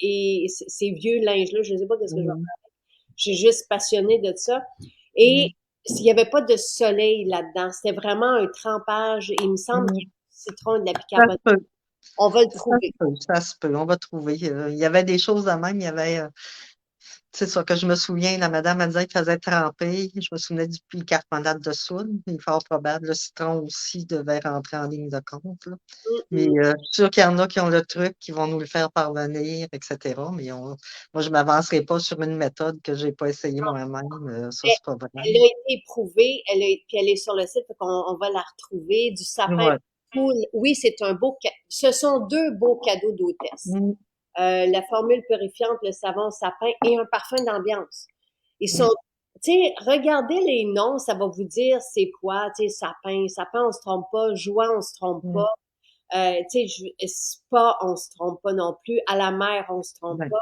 vieux linges-là. Je ne sais pas qu'est-ce que je vais hum, faire. Je suis juste passionnée de ça. Et hum, s'il n'y avait pas de soleil là-dedans, c'était vraiment un trempage. Il me semble qu'il y a hum. du citron et de la Ça se bicarbonate. peut, On va le ça trouver. se peut, ça se peut, on va trouver. Il y avait des choses de même, il y avait. C'est ça que je me souviens, la madame, elle disait qu'elle faisait tremper. Je me souvenais du bicarbonate de soude. Il est fort probable. Le citron aussi devait rentrer en ligne de compte, là. Mm, Mais mm. je suis sûre qu'il y en a qui ont le truc, qui vont nous le faire parvenir, etc. Mais moi, je ne m'avancerai pas sur une méthode que je n'ai pas essayée moi-même. Ça, Elle, c'est pas vrai. elle a été éprouvée, puis elle est sur le site, on va la retrouver. Du sapin Ouais. cool. Oui, c'est un beau ce sont 2 beaux cadeaux d'hôtesse. Mm, La formule purifiante, le savon au sapin et un parfum d'ambiance. Ils sont, mm, tu sais, regardez les noms, ça va vous dire c'est quoi, tu sais, sapin, on se trompe pas, joie, on se trompe mm. pas, tu sais, spa, on se trompe pas non plus, à la mer, on se trompe Ouais. pas.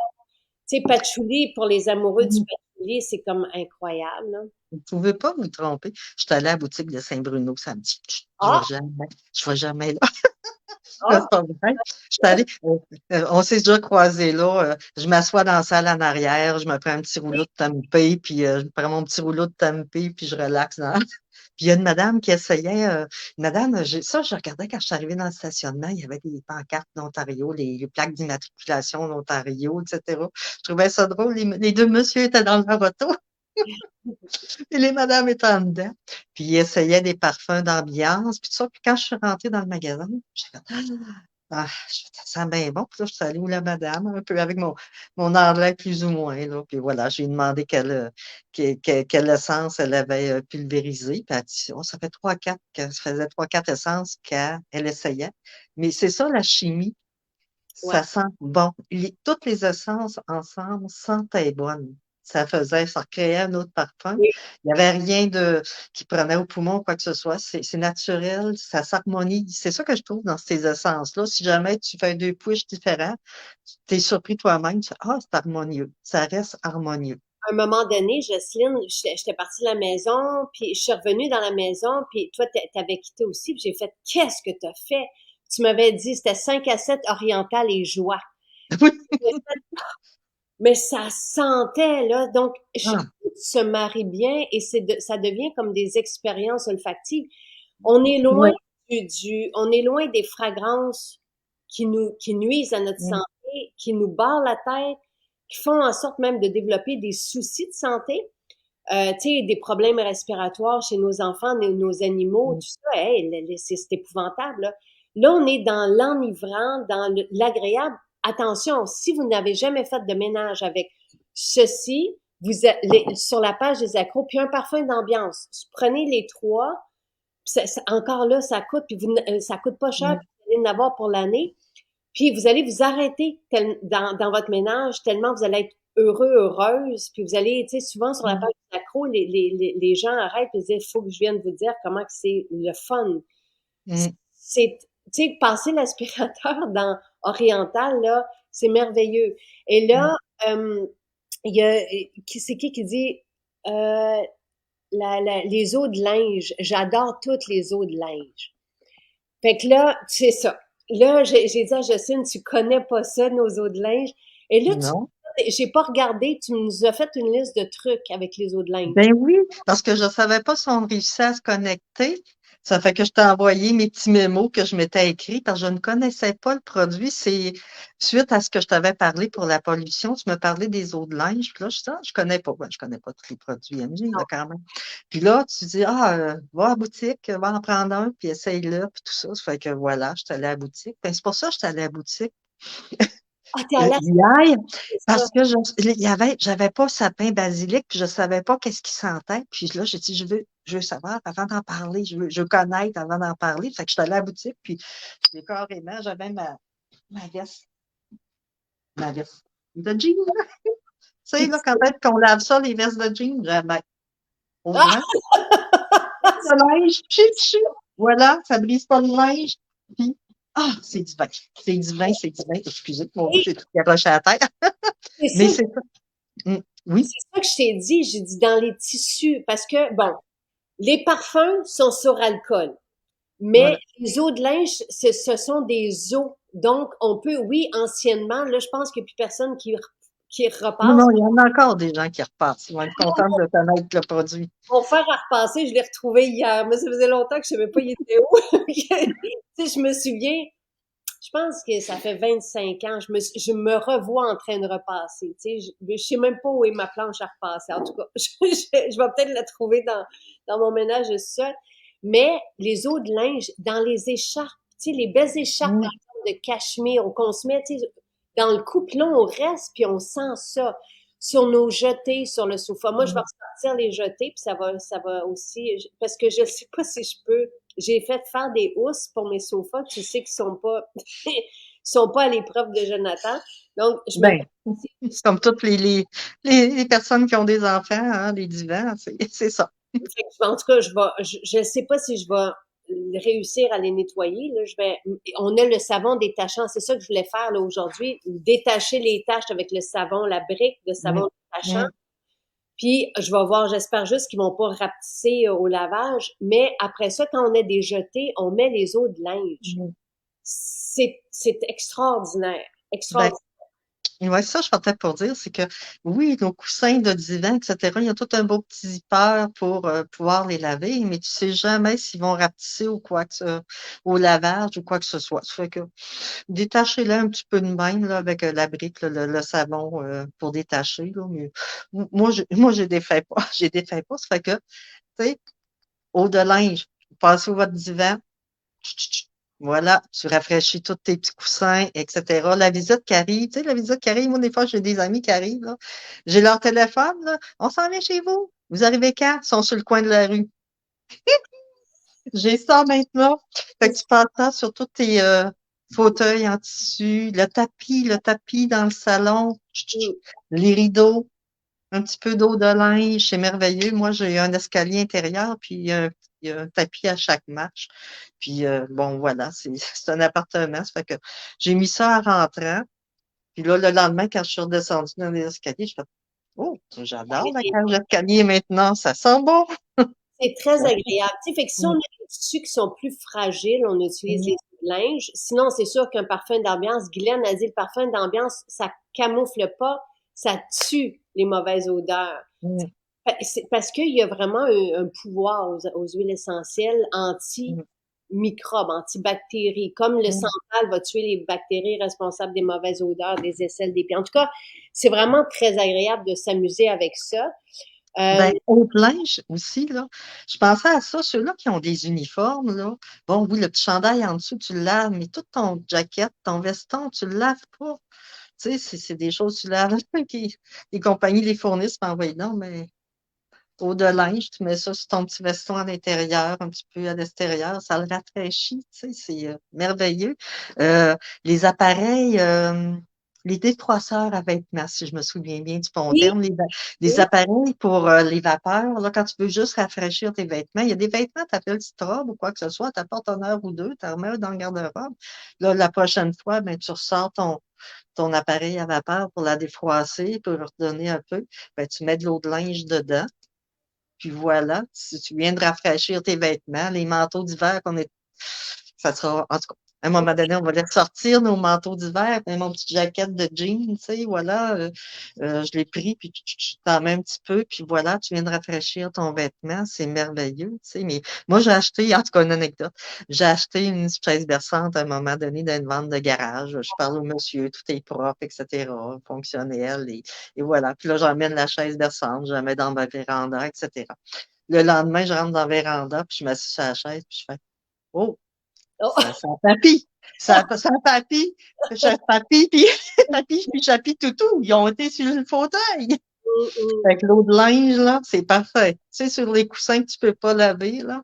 Tu sais, patchouli, pour les amoureux du Mm. patchouli, c'est comme incroyable, là. Vous ne pouvez pas vous tromper. Je suis allée à la boutique de Saint-Bruno samedi. Ah, Je vais jamais là. ah, C'est pas vrai. Je suis allée, on s'est déjà croisés là. Je m'assois dans la salle en arrière, je me prends un petit rouleau de tempeh, puis je me prends mon petit rouleau de tempeh, puis je relaxe dans. Puis il y a une madame qui essayait, madame, je regardais quand je suis arrivée dans le stationnement, il y avait des pancartes d'Ontario, les plaques d'immatriculation d'Ontario, etc. Je trouvais ça drôle. Les deux messieurs étaient dans leur auto et les madames étaient en dedans. Puis ils essayaient des parfums d'ambiance, puis tout ça. Puis quand je suis rentrée dans le magasin, j'ai fait ça sent bien bon. Puis là, je suis allée où la madame, un peu avec mon anglais plus ou moins. Là. Puis voilà, j'ai demandé quelle essence elle avait pulvérisé. Puis elle a dit, oh, ça fait ça faisait trois, quatre essences qu'elle essayait. Mais c'est ça, la chimie. ouais. Ça sent bon. Toutes les essences ensemble sentaient bonnes. Ça recréait un autre parfum. Oui. Il n'y avait rien qui prenait au poumon, quoi que ce soit. C'est naturel, ça s'harmonise. C'est ça que je trouve dans ces essences-là. Si jamais tu fais deux push différents, tu es surpris toi-même, tu fais, ah, c'est harmonieux. Ça reste harmonieux. À un moment donné, Jocelyne, j'étais partie de la maison, puis je suis revenue dans la maison, puis toi, t'avais quitté aussi, puis j'ai fait, qu'est-ce que t'as fait? Tu m'avais dit, c'était 5 à 7 oriental et joie. Mais ça sentait, là. Donc, Ah, tout se marie bien et ça devient comme des expériences olfactives. On est loin ouais. on est loin des fragrances qui nuisent à notre Mm, santé, qui nous barrent la tête, qui font en sorte même de développer des soucis de santé. Tu sais, des problèmes respiratoires chez nos enfants, nos animaux, mm, tout ça, hey, c'est épouvantable, là. Là, on est dans l'enivrant, dans l'agréable. Attention, si vous n'avez jamais fait de ménage avec ceci, sur la page des accros, puis un parfum d'ambiance, prenez les trois, encore là, ça coûte, puis ça coûte pas cher, mm, puis vous allez en avoir pour l'année. Puis vous allez vous arrêter dans votre ménage tellement vous allez être heureux, heureuse. Puis vous allez, tu sais, souvent sur la mm, page macro, les gens arrêtent et disent, il faut que je vienne vous dire comment que c'est le fun. mm, C'est, tu sais, passer l'aspirateur dans Oriental, là, c'est merveilleux. Et mm. là, il y a, c'est qui dit, euh, les eaux de linge. J'adore toutes les eaux de linge. Fait que là, c'est ça. Là, j'ai dit à Jocelyne, tu connais pas ça, nos eaux de linge. Et là, Non. j'ai pas regardé, tu nous as fait une liste de trucs avec les eaux de linge. Ben oui, parce que je ne savais pas si on réussissait à se connecter. Ça fait que je t'ai envoyé mes petits mémos que je m'étais écrits parce que je ne connaissais pas le produit. C'est suite à ce que je t'avais parlé pour la pollution, tu me parlais des eaux de linge. Puis là, je connais pas. Ben, je connais pas tous les produits MJ, là, quand même. Puis là, tu dis, va à la boutique, va en prendre un, puis essaye-le, puis tout ça. Ça fait que voilà, je suis allée à la boutique. Ben, c'est pour ça que je suis allée à la boutique Ah, t'es allée à hier, ça. parce que j'avais pas sapin basilic, puis je savais pas qu'est-ce qui sentait. Puis là, j'ai dit, je veux savoir avant d'en parler, je veux connaître avant d'en parler. Fait que je suis allée à la boutique, puis j'ai carrément, j'avais ma veste, ma veste de jean, là. Tu sais, là, quand est-ce qu'on lave ça, les vestes de jean, jamais. Au Ah! moins, de linge, chut. Voilà, ça brise pas le linge. Puis, c'est divin. C'est divin, c'est divin. Excusez, mon Dieu, Et j'ai tout garoché à terre. c'est Mais ça, c'est ça. Oui. c'est ça que je t'ai dit. J'ai dit dans les tissus, parce que, bon, les parfums sont sur alcool, mais Voilà. les eaux de linge, ce sont des eaux. Donc, on peut, oui, anciennement, là, je pense qu'il n'y a plus personne qui Non, repasse. non, il y en a encore des gens qui repassent. Ils vont être contents de connaître le produit. Mon frère a repassé, je l'ai retrouvé hier, mais ça faisait longtemps que je savais pas il était où. Tu sais, je me souviens, je pense que ça fait 25 ans, je me revois en train de repasser. Tu sais, je sais même pas où est ma planche à repasser. En tout cas, je vais peut-être la trouver dans mon ménage de sol. Mais les eaux de linge, dans les écharpes, tu sais, les belles écharpes, par Mm, exemple, de cachemire, qu'on se met, tu sais, dans le couple, là, on reste, puis on sent ça sur nos jetés sur le sofa. Moi, je vais mm. ressortir les jetés, puis ça va aussi, parce que je ne sais pas si je peux. J'ai fait faire des housses pour mes sofas, tu sais, qui sont pas, sont pas à l'épreuve de Jonathan. Donc, je me Ben, c'est comme toutes les personnes qui ont des enfants, hein, les divans, c'est ça. en tout cas, je sais pas si je vais réussir à les nettoyer. Là, on a le savon détachant. C'est ça que je voulais faire là aujourd'hui, détacher les taches avec le savon, la brique de Mm, savon détachant. mm. Puis, je vais voir, j'espère juste qu'ils vont pas rapetisser au lavage. Mais après ça, quand on a des jetés, on met les eaux de linge. Mhm. C'est extraordinaire. Ben, Extraordinaire. ouais, ça, je partais pour dire, c'est que oui, nos coussins de divan, etc., il y a tout un beau petit zipper pour pouvoir les laver, mais tu sais jamais s'ils vont rapetisser ou quoi que ce, au lavage ou quoi que ce soit. Ça fait que détachez-les un petit peu de même là, avec la brique, là, le savon pour détacher. Là, mais moi, je défais pas. Je défais pas. Ça fait que, tu sais, eau de linge, vous passez au votre divan, tch, tch, tch. Voilà, tu rafraîchis tous tes petits coussins, etc. La visite qui arrive, tu sais, la visite qui arrive, moi, des fois, j'ai des amis qui arrivent, là. J'ai leur téléphone, là. On s'en vient chez vous. Vous arrivez quand? Ils sont sur le coin de la rue. J'ai ça maintenant. Fait que tu passes ça sur tous tes fauteuils en tissu, le tapis dans le salon, tch, tch, tch. Les rideaux, un petit peu d'eau de linge, c'est merveilleux. Moi, j'ai un escalier intérieur, puis il y a un tapis à chaque marche. Puis bon, voilà, c'est un appartement. Ça fait que j'ai mis ça en rentrant. Puis là, le lendemain, quand je suis redescendue dans les escaliers, je fais oh, j'adore la cage d'escalier maintenant, ça sent bon. C'est très agréable. Tu sais, fait que si on a Mm, des tissus qui sont plus fragiles, on utilise mm, les linges. Sinon, c'est sûr qu'un parfum d'ambiance, Guylaine a dit, le parfum d'ambiance, ça camoufle pas, ça tue les mauvaises odeurs. mm, C'est parce qu'il y a vraiment un pouvoir aux huiles essentielles mm, anti-microbes, antibactéries. Comme le mm. santal va tuer les bactéries responsables des mauvaises odeurs, des aisselles, des pieds. En tout cas, c'est vraiment très agréable de s'amuser avec ça. Ben, Euh, au linge aussi, là. Je pensais à ça, ceux-là qui ont des uniformes, là. Bon, oui, le petit chandail en dessous, tu le laves, mais toute ton jacket, ton veston, tu le laves pas. Tu sais, c'est des choses, tu laves, qui, les compagnies les fournissent, mais envoyez non, mais au de linge, tu mets ça sur ton petit veston à l'intérieur, un petit peu à l'extérieur, ça le rafraîchit, tu sais, c'est merveilleux. Euh, les appareils, les défroisseurs à vêtements, si je me souviens bien du bon oui, terme, les oui, appareils pour les vapeurs, là, quand tu veux juste rafraîchir tes vêtements, il y a des vêtements, tu appelles petite robe ou quoi que ce soit, tu apportes une heure ou deux, tu remets dans le garde-robe. Là, la prochaine fois, ben, tu ressors ton appareil à vapeur pour la défroisser, pour redonner un peu. Ben, tu mets de l'eau de linge dedans. Puis voilà, si tu viens de rafraîchir tes vêtements, les manteaux d'hiver qu'on est, ça sera, en tout cas, à un moment donné, on va les ressortir, nos manteaux d'hiver, puis mon petit jacket de jean, tu sais, voilà, je l'ai pris, puis tu t'en mets un petit peu, puis voilà, tu viens de rafraîchir ton vêtement, c'est merveilleux, tu sais, mais moi, j'ai acheté, en tout cas, une anecdote, j'ai acheté une chaise berçante à un moment donné dans une vente de garage, je parle au monsieur, tout est propre, etc., fonctionnel, et voilà, puis là, j'emmène la chaise berçante, je la mets dans ma véranda, etc. Le lendemain, je rentre dans la véranda, puis je m'assieds sur la chaise, puis je fais oh, oh, ça sent papy. Ça sent papy. Papy, puis papy, puis chapi toutou. Ils ont été sur le fauteuil. mm, mm. Avec l'eau de linge, là, c'est parfait. Tu sais, sur les coussins que tu peux pas laver, là.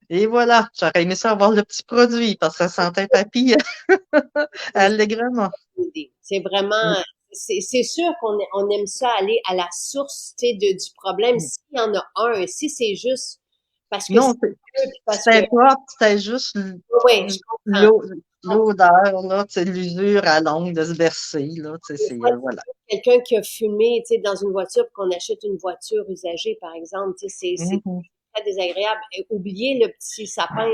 Et voilà. J'aurais aimé ça avoir le petit produit parce que ça sentait papy allègrement. C'est vraiment, c'est sûr on aime ça aller à la source, tu sais, du problème. S'il y en a un, si c'est juste parce que c'est Non, mieux, puis parce que, c'était pas, c'était juste oui, je comprends. l'eau- l'odeur, là, tu sais, l'usure à longue de se verser, là, tu sais, Des c'est, fois, voilà. quelqu'un qui a fumé, tu sais, dans une voiture, puis qu'on achète une voiture usagée, par exemple, tu sais, c'est Mhm, très désagréable. Et oubliez le petit sapin.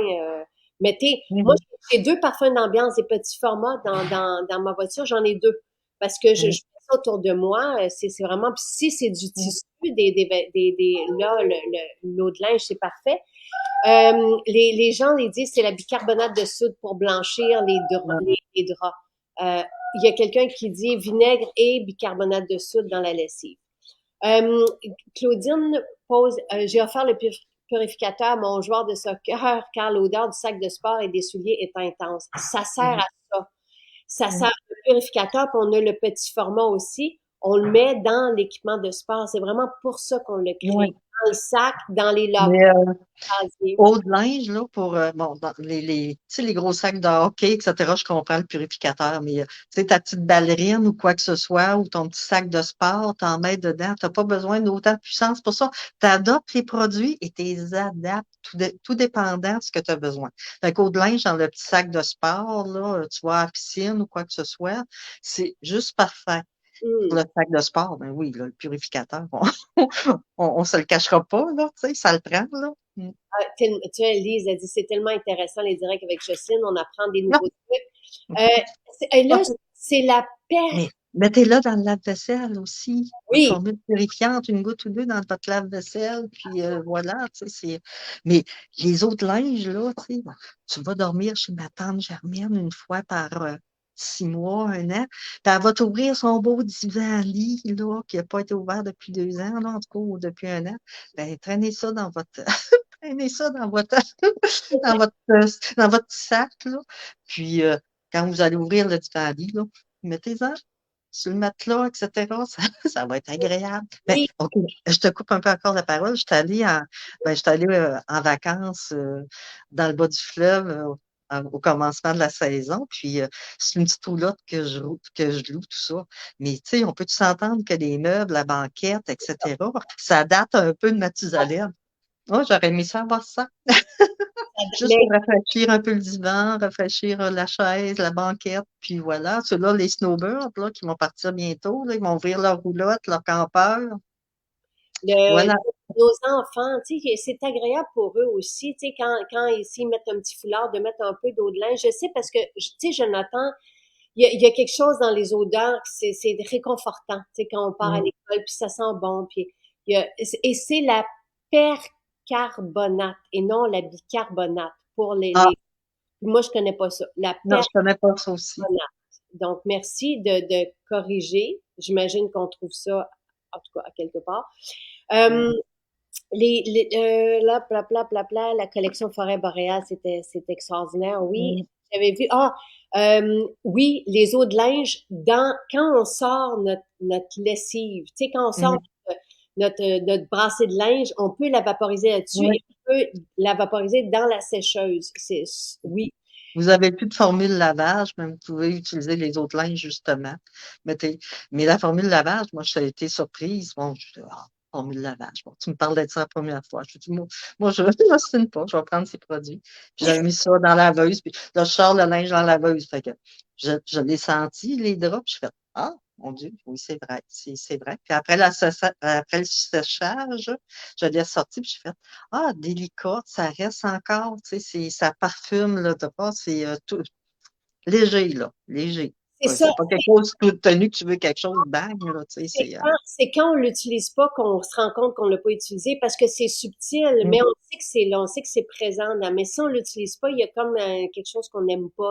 Mettez, moi, mhm, j'ai deux parfums d'ambiance, des petits formats dans ma voiture, j'en ai deux. Parce que je mhm, fais ça autour de moi, c'est vraiment, puis si c'est du mhm, tissu, là, l'eau de linge, c'est parfait. Les gens, ils disent c'est la bicarbonate de soude pour blanchir ouais, les draps. Euh, il y a quelqu'un qui dit vinaigre et bicarbonate de soude dans la lessive. Euh, Claudine pose, j'ai offert le purificateur à mon joueur de soccer car l'odeur du sac de sport et des souliers est intense. Ça sert mhm, à ça. Ça mhm. sert le purificateur, puis on a le petit format aussi. On le met dans l'équipement de sport. C'est vraiment pour ça qu'on l'a créé. Ouais. Dans le sac, dans les lavages. Mais eau de linge, là, pour bon, dans tu sais, les gros sacs de hockey, etc., je comprends le purificateur, mais tu sais, ta petite ballerine ou quoi que ce soit, ou ton petit sac de sport, t'en mets dedans, t'as pas besoin d'autant de puissance. Pour ça, tu adoptes les produits et tu les adaptes tout dépendant de ce que tu as besoin. Fait qu'eau de linge, dans le petit sac de sport, là, tu vas à la piscine ou quoi que ce soit, c'est juste parfait. Pour le sac de sport, ben oui, là, le purificateur, on se le cachera pas, là, tu sais, ça le prend, là. Ah, tu vois, Lise a dit, c'est tellement intéressant les directs avec Jocelyne, on apprend des Non, nouveaux trucs. Et là, c'est la paix. mais mettez-le dans le lave-vaisselle aussi. Une Oui, formule purifiante, une goutte ou deux dans votre lave-vaisselle, puis voilà, tu sais, c'est... Mais les autres linges, là, tu sais, tu vas dormir chez ma tante Germaine une fois par 6 mois, un an, puis elle va t'ouvrir son beau divan-lit, là, qui n'a pas été ouvert depuis 2 ans, là, en tout cas, ou depuis un an. Ben, traînez ça dans votre... traînez ça dans votre sac, là. Puis, quand vous allez ouvrir le divan-lit, là, mettez-en sur le matelas, etc. Ça va être agréable. Ben, oui, OK, je te coupe un peu encore la parole. J'étais allée en vacances dans le bas du fleuve au commencement de la saison. Puis, c'est une petite roulotte que je loue, tout ça. Mais, tu sais, on peut s'entendre que les meubles, la banquette, etc., ça date un peu de Mathusalem. Moi, j'aurais aimé ça avoir ça. Juste mais pour rafraîchir un peu le divan, rafraîchir la chaise, la banquette, puis voilà. Ceux-là, les snowbirds, là, qui vont partir bientôt, là, ils vont ouvrir leur roulotte, leur campeur. le, Voilà. nos enfants, tu sais, c'est agréable pour eux aussi, tu sais, quand ils mettent un petit foulard, de mettre un peu d'eau de linge. Je sais parce que, tu sais, Jonathan, il y a quelque chose dans les odeurs, c'est réconfortant, tu sais, quand on part à Mm. l'école, puis ça sent bon, puis et c'est la percarbonate et non la bicarbonate pour Ah, moi, je connais pas ça. La non, je connais pas ça aussi. percarbonate. Donc, merci de corriger. J'imagine qu'on trouve ça, en tout cas, à quelque part. Mm. Euh, là, la collection Forêt boréale, c'était extraordinaire. Oui, Mm. j'avais vu. Oui, les eaux de linge quand on sort notre lessive, tu sais, quand on sort Mm. notre brassée de linge, on peut la vaporiser là-dessus Oui. et on peut la vaporiser dans la sécheuse. Oui, Vous avez plus de formule lavage, mais vous pouvez utiliser les autres linges, justement. Mettez, mais la formule lavage, moi, j'ai été surprise. Bon, formule lavage. Bon, tu me parlais de ça la première fois. Je dis, moi, je ne m'ostine pas, je vais prendre ces produits. Puis j'avais mis ça dans la laveuse, puis là, je sors le linge dans la laveuse. Fait que je l'ai senti, les draps, je fais, ah, mon Dieu, oui, c'est vrai, c'est vrai. Puis après, après le séchage, je l'ai sorti, puis je fais, ah, délicat, ça reste encore, tu sais, ça parfume, là, de pas, c'est tout léger, là, léger. c'est ça. C'est pas quelque chose tout tenu que tu veux quelque chose de bang, là, tu sais, C'est quand on l'utilise pas qu'on se rend compte qu'on l'a pas utilisé parce que c'est subtil, mm, mais on sait que c'est là, on sait que c'est présent là. Mais si on l'utilise pas, il y a comme quelque chose qu'on n'aime pas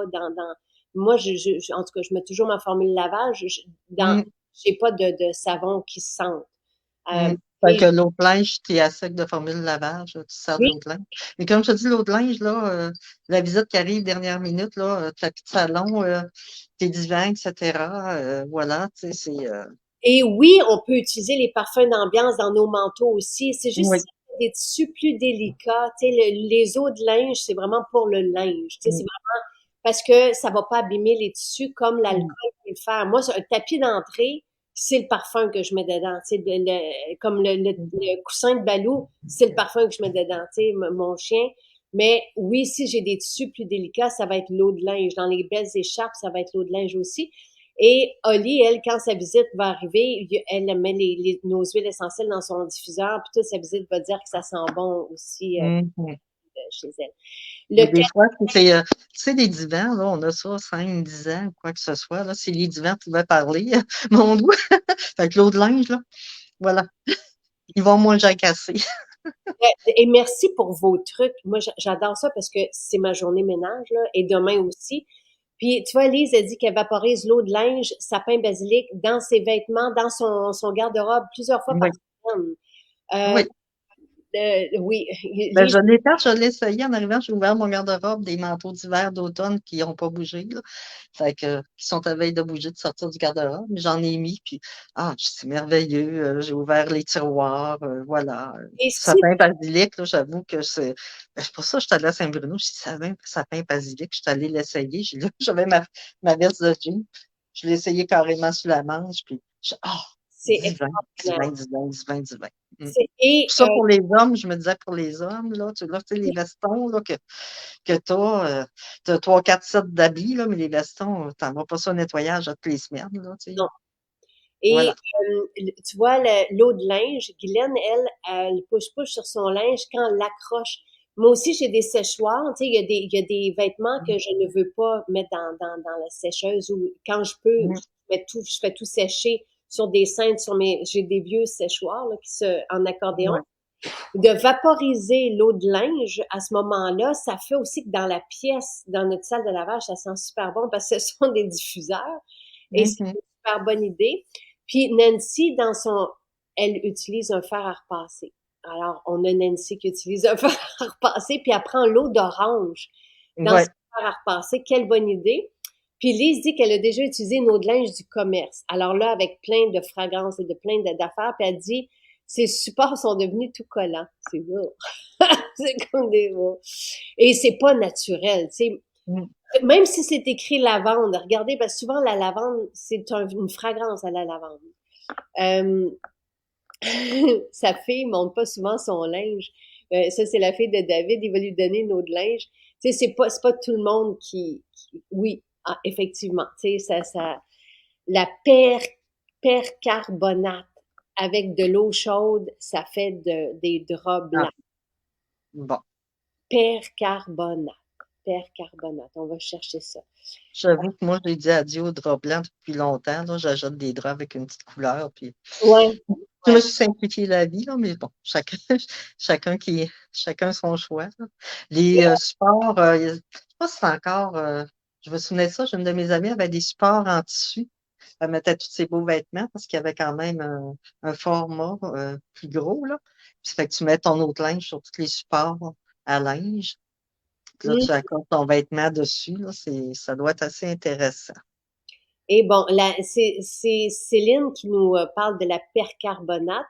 moi, en tout cas, je mets toujours ma formule lavage. mm, J'ai pas de savon qui sente. mm. Fait Et que l'eau de linge, tu es à sec de formule lavage, tu sers de oui, l'eau de linge. Mais comme je te dis, l'eau de linge, là, la visite qui arrive dernière minute, là, tapis de salon, tes divans, etc., voilà, tu sais, et oui, on peut utiliser les parfums d'ambiance dans nos manteaux aussi. C'est juste oui. des tissus plus délicats. Tu sais, les os de linge, c'est vraiment pour le linge. Tu sais, c'est Mm, parce que ça va pas abîmer les tissus comme l'alcool mm, peut le faire. Moi, sur un tapis d'entrée, c'est le parfum que je mets dedans. Tu sais, comme mm, le coussin de balou, c'est le parfum que je mets dedans. Tu sais, mon chien. Mais oui, si j'ai des tissus plus délicats, ça va être l'eau de linge. Dans les belles écharpes, ça va être l'eau de linge aussi. Et Holly, elle, quand sa visite va arriver, elle met nos huiles essentielles dans son diffuseur, puis toute sa visite va dire que ça sent bon aussi mm, mm. chez elle. Mais Le des fois, tu sais, des divans, là, on a ça 5, 10 ans, quoi que ce soit, là, si les divans pouvaient parler, mon doigt. Fait que l'eau de linge, là, voilà, ils vont moins jacasser. Et merci pour vos trucs. Moi, j'adore ça parce que c'est ma journée ménage, là, et demain aussi. Puis, tu vois, Lise a dit qu'elle vaporise l'eau de linge, sapin basilic, dans ses vêtements, dans son garde-robe plusieurs fois par Oui, semaine. oui. Oui, Ben, Lise, je l'ai essayé en arrivant, j'ai ouvert mon garde-robe, des manteaux d'hiver, d'automne qui n'ont pas bougé, là. Fait que, qui sont à veille de bouger, de sortir du garde-robe. Mais j'en ai mis, puis, c'est merveilleux. J'ai ouvert les tiroirs, voilà. et si, Sapin basilic, là, j'avoue que c'est pour ça que je suis allée à Saint-Bruno. Je suis sapin basilic, je suis allée l'essayer. J'avais ma veste de jean. Je l'ai essayé carrément sur la manche, puis, c'est divin, extraordinaire. divin, divin, divin, divin. Mm. Et Ça, pour les hommes, je me disais pour les hommes, là, tu sais, les vestons là, que tu as 3, 4 sets d'habits, là, mais les vestons, tu n'en vas pas ça au nettoyage à toutes les semaines. Là, tu sais. non. Et Voilà. tu vois, l'eau de linge, Guylaine, elle push-push sur son linge quand elle l'accroche. Moi aussi, j'ai des séchoirs. Tu sais, il y a des vêtements que je ne veux pas mettre dans la sécheuse ou quand je peux, Mhm. je fais tout sécher sur des cintres, j'ai des vieux séchoirs là, en accordéon. Ouais. De vaporiser l'eau de linge à ce moment-là, ça fait aussi que dans la pièce, dans notre salle de lavage, ça sent super bon parce que ce sont des diffuseurs et c'est Mhm. une super bonne idée. Puis Nancy, elle utilise un fer à repasser. Alors, on a Nancy qui utilise un fer à repasser, puis elle prend l'eau d'orange dans ce Ouais. fer à repasser. Quelle bonne idée. Puis Lise dit qu'elle a déjà utilisé une eau de linge du commerce. Alors là, avec plein de fragrances et de plein d'affaires, puis elle dit, ses supports sont devenus tout collants. C'est lourd. C'est comme des mots. Et c'est pas naturel, tu sais. Mhm. Même si c'est écrit lavande, regardez, parce que souvent la lavande, une fragrance à la lavande. Euh, sa fille monte pas souvent son linge. Ça, c'est la fille de David, il va lui donner une eau de linge. Tu sais, c'est pas tout le monde oui, effectivement. Tu sais, la percarbonate avec de l'eau chaude, ça fait des draps Ah, blancs. bon. Percarbonate. Percarbonate. On va chercher ça. J'avoue que moi, j'ai dit adieu aux draps blancs depuis longtemps. Là. J'achète des draps avec une petite couleur. Puis Ouais, je me ouais. suis simplifié la vie, là, mais bon, chacun son choix. Là. Les supports, je sais pas si c'est encore, je me souvenais de ça, j'ai une de mes amies avait des supports en tissu. Elle mettait tous ses beaux vêtements parce qu'il y avait quand même un format plus gros, là. Puis, ça fait que tu mets ton autre linge sur tous les supports à linge. Puis là, Mm. tu accordes ton vêtement dessus, là. Ça doit être assez intéressant. Et bon, c'est Céline qui nous parle de la percarbonate.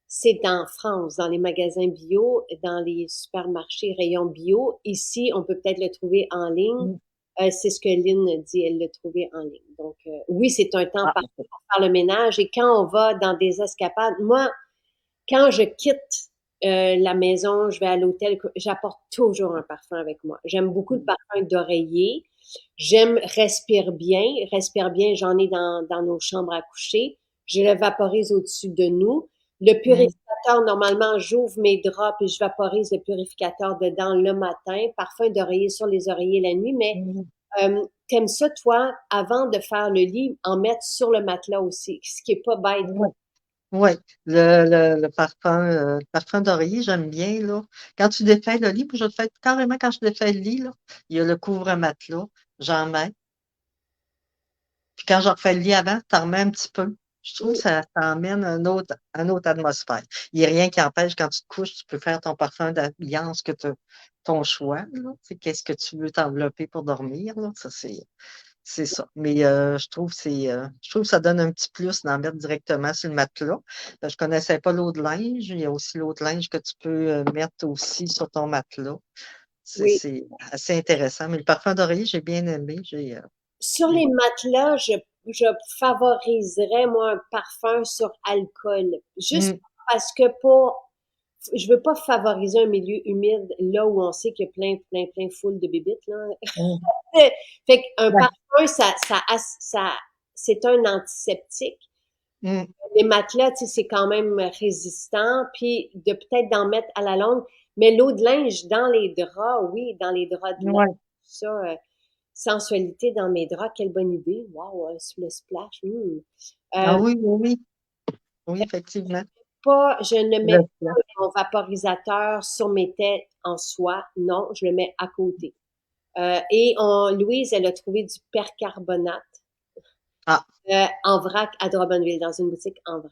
C'est en France, dans les magasins bio, dans les supermarchés rayons bio. Ici, on peut peut-être le trouver en ligne. Mm. C'est ce que Lynn dit, elle l'a trouvé en ligne. Donc, oui, c'est un temps Ah, parfait ok. pour faire le ménage. Et quand on va dans des escapades, moi, quand je quitte la maison, je vais à l'hôtel, j'apporte toujours un parfum avec moi. J'aime beaucoup le parfum d'oreiller. J'aime respire bien. Respire bien, j'en ai dans nos chambres à coucher. Je le vaporise au-dessus de nous. Le Mm. purificateur, normalement, j'ouvre mes draps et je vaporise le purificateur dedans le matin. Parfum d'oreiller sur les oreillers la nuit. Mais Mm. t'aimes ça, toi, avant de faire le lit, en mettre sur le matelas aussi, ce qui est pas bête. Ouais. Oui, le parfum d'oreiller, j'aime bien, là. Quand tu défais le lit, puis je le fais carrément quand je défais le lit, là, il y a le couvre-matelas, j'en mets. Puis quand je refais le lit avant, tu en remets un petit peu. Je trouve que ça t'emmène une autre atmosphère. Il n'y a rien qui empêche, quand tu te couches, tu peux faire ton parfum d'ambiance ton choix, là. Tu sais, qu'est-ce que tu veux t'envelopper pour dormir, là. Ça, c'est ça. Mais je trouve que ça donne un petit plus d'en mettre directement sur le matelas. Je connaissais pas l'eau de linge. Il y a aussi l'eau de linge que tu peux mettre aussi sur ton matelas. Oui. C'est assez intéressant. Mais le parfum d'oreiller, j'ai bien aimé. Sur J'ai- les matelas, je favoriserais, moi, un parfum sur alcool. Juste Mm, parce que je veux pas favoriser un milieu humide là où on sait qu'il y a plein foule de bébites, là. mm, Fait qu'un ouais, parfum, c'est un antiseptique. mm, Les matelas, tu sais, c'est quand même résistant, puis de peut-être d'en mettre à la longue. Mais l'eau de linge dans les draps, oui, dans les draps de linge, ouais. ça, sensualité dans mes draps, quelle bonne idée. Wow, le splash. Ah Euh, oui, oui, oui. Oui, effectivement. je ne mets Le- pas mon vaporisateur sur mes têtes en soi. Non, je le mets à côté. Louise, elle a trouvé du percarbonate Ah, en vrac à Drummondville, dans une boutique en vrac.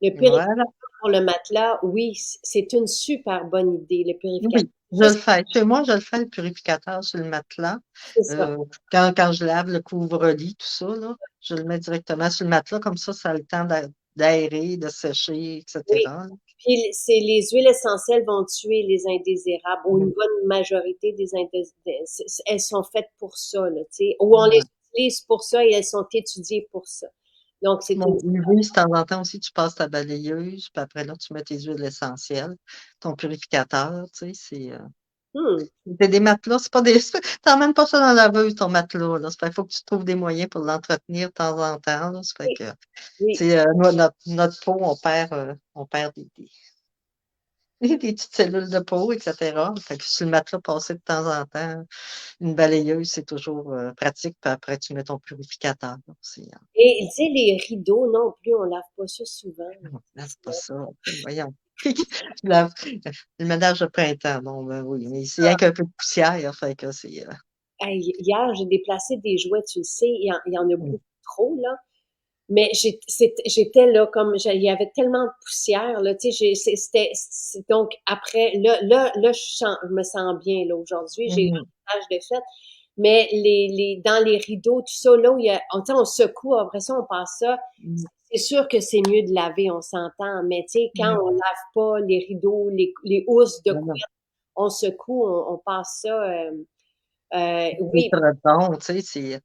Le purificateur voilà. pour le matelas, oui, c'est une super bonne idée. Le purificateur, Oui, je le fais. Chez moi, je le fais, le purificateur sur le matelas. c'est ça. Euh, quand je lave le couvre-lit, tout ça, là, je le mets directement sur le matelas, comme ça a le temps d'aérer, de sécher, Oui. etc. Puis les huiles essentielles vont tuer les indésirables, ou une Mm. bonne majorité des indésirables. Elles sont faites pour ça, là, tu sais. Ou on les Ouais. utilise pour ça et elles sont étudiées pour ça. Donc, c'est Mon une... UV, de temps en temps aussi, tu passes ta balayeuse, puis après là, tu mets tes huiles essentielles, ton purificateur, tu sais, c'est. Hmm. C'est des matelas, c'est pas des. T'emmènes pas ça dans la laveuse, ton matelas, là. Ça fait qu'il faut que tu trouves des moyens pour l'entretenir de temps en temps, là. Ça fait Oui, que, oui. tu sais, notre peau, on perd des petites cellules de peau, etc. Fait que sur le matelas, passer de temps en temps, une balayeuse, c'est toujours pratique. Puis après, tu mets ton purificateur, là. Et tu sais, les rideaux non plus, on lave pas ça souvent. Non, lave pas ça. Voyons. Je lave le ménage de printemps, bon, ben oui, mais c'est rien qu'un peu de poussière, fait que c'est. Hey, hier, j'ai déplacé des jouets, tu le sais, il y en a beaucoup trop, là. Mais j'étais là comme il y avait tellement de poussière là, tu sais, donc après là je me sens bien là aujourd'hui, j'ai Mhm. un visage de fête, mais les dans les rideaux tout ça là où il y a tu sais, on secoue après ça on passe ça, Mhm. c'est sûr que c'est mieux de laver, on s'entend, mais tu sais quand Mhm. on lave pas les rideaux, les housses de Non, non. couette, on secoue, on passe ça Des oui. trotons, tu sais,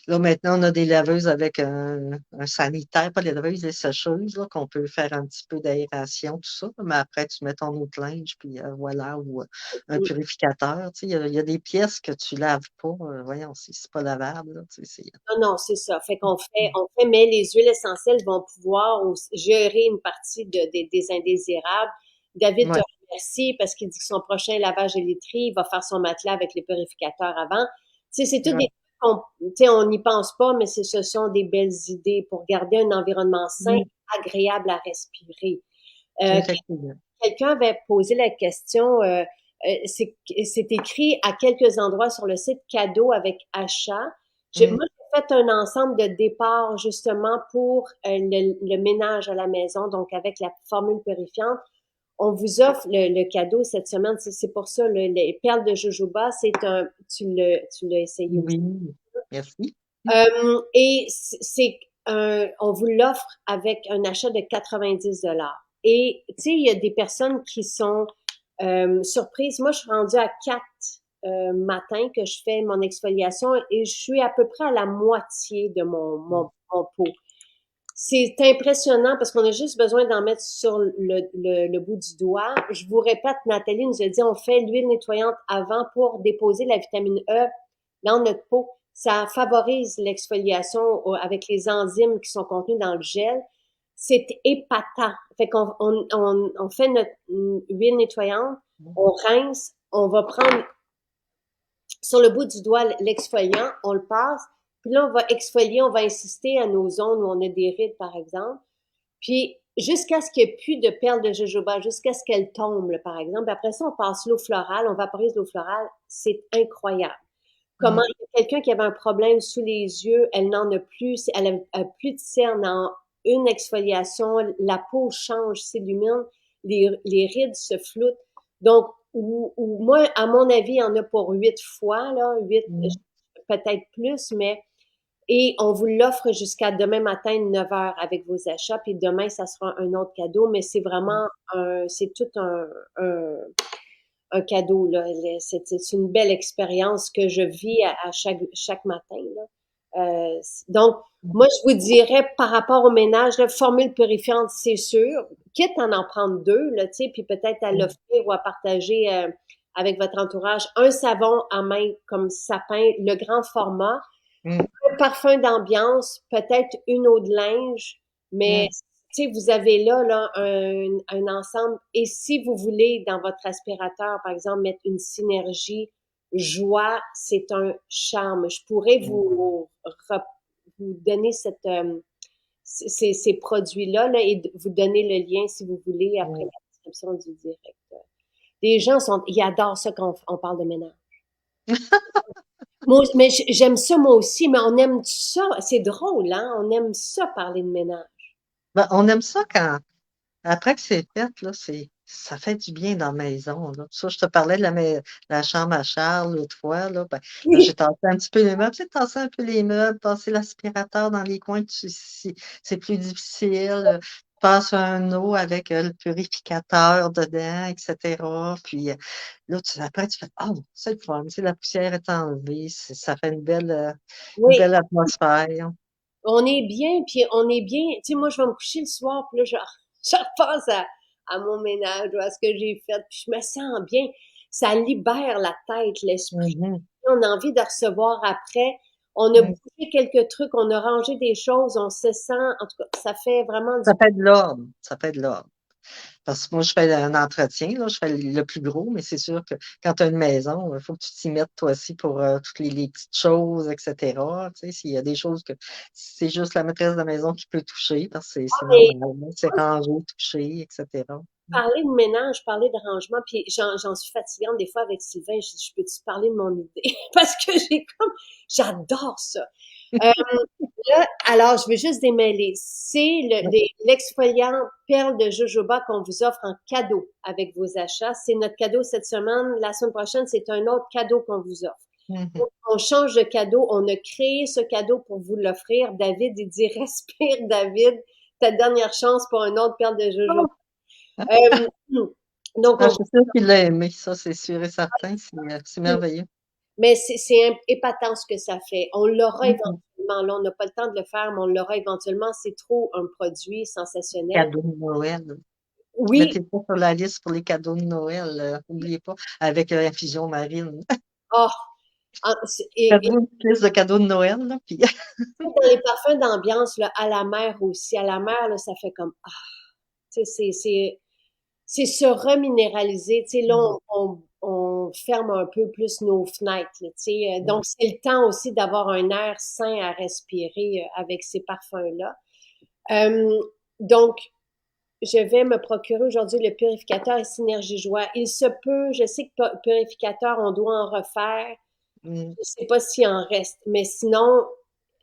là, maintenant, on a des laveuses avec un sanitaire, pas les laveuses, les sécheuses, là, qu'on peut faire un petit peu d'aération, tout ça. Mais après, tu mets ton autre linge, puis voilà, ou un purificateur, tu sais, il y a des pièces que tu laves pas, voyons, c'est pas lavable, là, tu sais, Non, non, c'est ça. Fait qu'on fait, mais les huiles essentielles vont pouvoir gérer une partie des indésirables. David te ouais, remercie parce qu'il dit que son prochain lavage et literie, il va faire son matelas avec les purificateurs avant. Tu sais, c'est tout des ouais. trucs tu sais, on n'y pense pas, mais ce sont des belles idées pour garder un environnement sain, Mhm. agréable à respirer. Euh, Effectivement. Quelqu'un avait posé la question, c'est écrit à quelques endroits sur le site cadeau avec achat. Mhm. Moi, j'ai fait un ensemble de départ justement pour le ménage à la maison, donc avec la formule purifiante. On vous offre le cadeau cette semaine. C'est pour ça, les perles de jojoba, tu l'as essayé aussi. Oui, merci. Et on vous l'offre avec un achat de 90 $. Et tu sais, il y a des personnes qui sont surprises. Moi, je suis rendue à 4 matins que je fais mon exfoliation et je suis à peu près à la moitié de mon pot. C'est impressionnant parce qu'on a juste besoin d'en mettre sur le bout du doigt. Je vous répète, Nathalie nous a dit, on fait l'huile nettoyante avant pour déposer la vitamine E dans notre peau. Ça favorise l'exfoliation avec les enzymes qui sont contenues dans le gel. C'est épatant. Fait qu'on on fait notre huile nettoyante, on rince, on va prendre sur le bout du doigt l'exfoliant, on le passe, puis là, on va exfolier, on va insister à nos zones où on a des rides, par exemple, puis jusqu'à ce qu'il n'y ait plus de perles de jojoba, jusqu'à ce qu'elles tombent, là, par exemple. Après ça, on passe l'eau florale, on vaporise l'eau florale. C'est incroyable. Comment Mhm. il y a quelqu'un qui avait un problème sous les yeux, elle n'en a plus, elle a plus de cernes en une exfoliation, la peau change, s'illumine, les rides se floutent. Donc, moi, à mon avis, il y en a pour 8 fois, là, 8, Mhm. peut-être plus, mais et on vous l'offre jusqu'à demain matin, 9 heures avec vos achats. Puis demain, ça sera un autre cadeau, mais c'est vraiment c'est tout un cadeau, là. C'est une belle expérience que je vis à chaque matin, là. Donc, moi, je vous dirais, par rapport au ménage, la formule purifiante, c'est sûr. Quitte à en prendre deux, là, tu sais, puis peut-être à Mhm. l'offrir ou à partager avec votre entourage. Un savon à main comme sapin, le grand format, Mhm. un parfum d'ambiance, peut-être une eau de linge, mais Mhm. tu sais, vous avez là un ensemble. Et si vous voulez, dans votre aspirateur, par exemple, mettre une synergie joie, c'est un charme. Je pourrais vous donner ces produits-là là, et vous donner le lien si vous voulez après Mhm. la description du direct. Les gens ils adorent ça quand on parle de ménage. Moi, mais j'aime ça moi aussi, mais on aime ça. C'est drôle, hein? On aime ça parler de ménage. Ben, on aime ça quand, après que c'est fait, là, ça fait du bien dans la maison, là. Ça, je te parlais de la chambre à Charles l'autre fois, là. Ben, là, j'ai Oui, tassé un petit peu les meubles. Tu sais, tasser un peu les meubles, passer l'aspirateur dans les coins que c'est plus difficile. Passe un eau avec le purificateur dedans, etc. Puis là, après, tu fais, oh, c'est le fun. Tu sais, la poussière est enlevée. Ça fait une oui, belle atmosphère. on est bien, puis on est bien. Tu sais, moi, je vais me coucher le soir, puis là, je repense à mon ménage, ou à ce que j'ai fait, puis je me sens bien. ça libère la tête, l'esprit. Mhm. On a envie de recevoir après. On a Mhm. bougé quelques trucs, on a rangé des choses, on se sent, en tout cas, ça fait vraiment du Ça fait de l'ordre. Ça fait de l'ordre. Parce que moi, je fais un entretien, là, je fais le plus gros, mais c'est sûr que quand tu as une maison, il faut que tu t'y mettes toi aussi pour toutes les petites choses, etc. Tu sais, s'il y a des choses que c'est juste la maîtresse de la maison qui peut toucher, parce que c'est bien. normal, là, c'est rangé, touché, etc. Parler de ménage, parler de rangement, puis j'en suis fatigante des fois avec Sylvain. Je peux-tu parler de mon idée? Parce que j'adore ça. Euh, Là, alors, je veux juste démêler. C'est l'exfoliant perle de jojoba qu'on vous offre en cadeau avec vos achats. C'est notre cadeau cette semaine. La semaine prochaine, c'est un autre cadeau qu'on vous offre. Mhm. Donc, on change de cadeau. On a créé ce cadeau pour vous l'offrir. David, il dit, respire, David. Ta dernière chance pour un autre perle de jojoba. Euh, donc, Ah, je suis sûre qu'il l'a aimé, ça, c'est sûr et certain. C'est merveilleux. mais c'est épatant ce que ça fait. On l'aura Mhm. éventuellement. Là, on n'a pas le temps de le faire, mais on l'aura éventuellement. C'est trop un produit sensationnel. Cadeau de Noël. Oui, Mettez ça sur la liste pour les cadeaux de Noël. N'oubliez pas, avec infusion marine. ah, et Faites-vous une petite liste de cadeaux de Noël, là, puis dans les parfums d'ambiance, là, à la mer aussi. À la mer, là, ça fait comme, tu sais, c'est se reminéraliser. Tu sais, là, on ferme un peu plus nos fenêtres, là, tu sais. Donc, c'est le temps aussi d'avoir un air sain à respirer avec ces parfums-là. Euh, donc, je vais me procurer aujourd'hui le purificateur et Synergie Joie. Il se peut, je sais que purificateur, on doit en refaire. Mm. Je sais pas s'il en reste, mais sinon,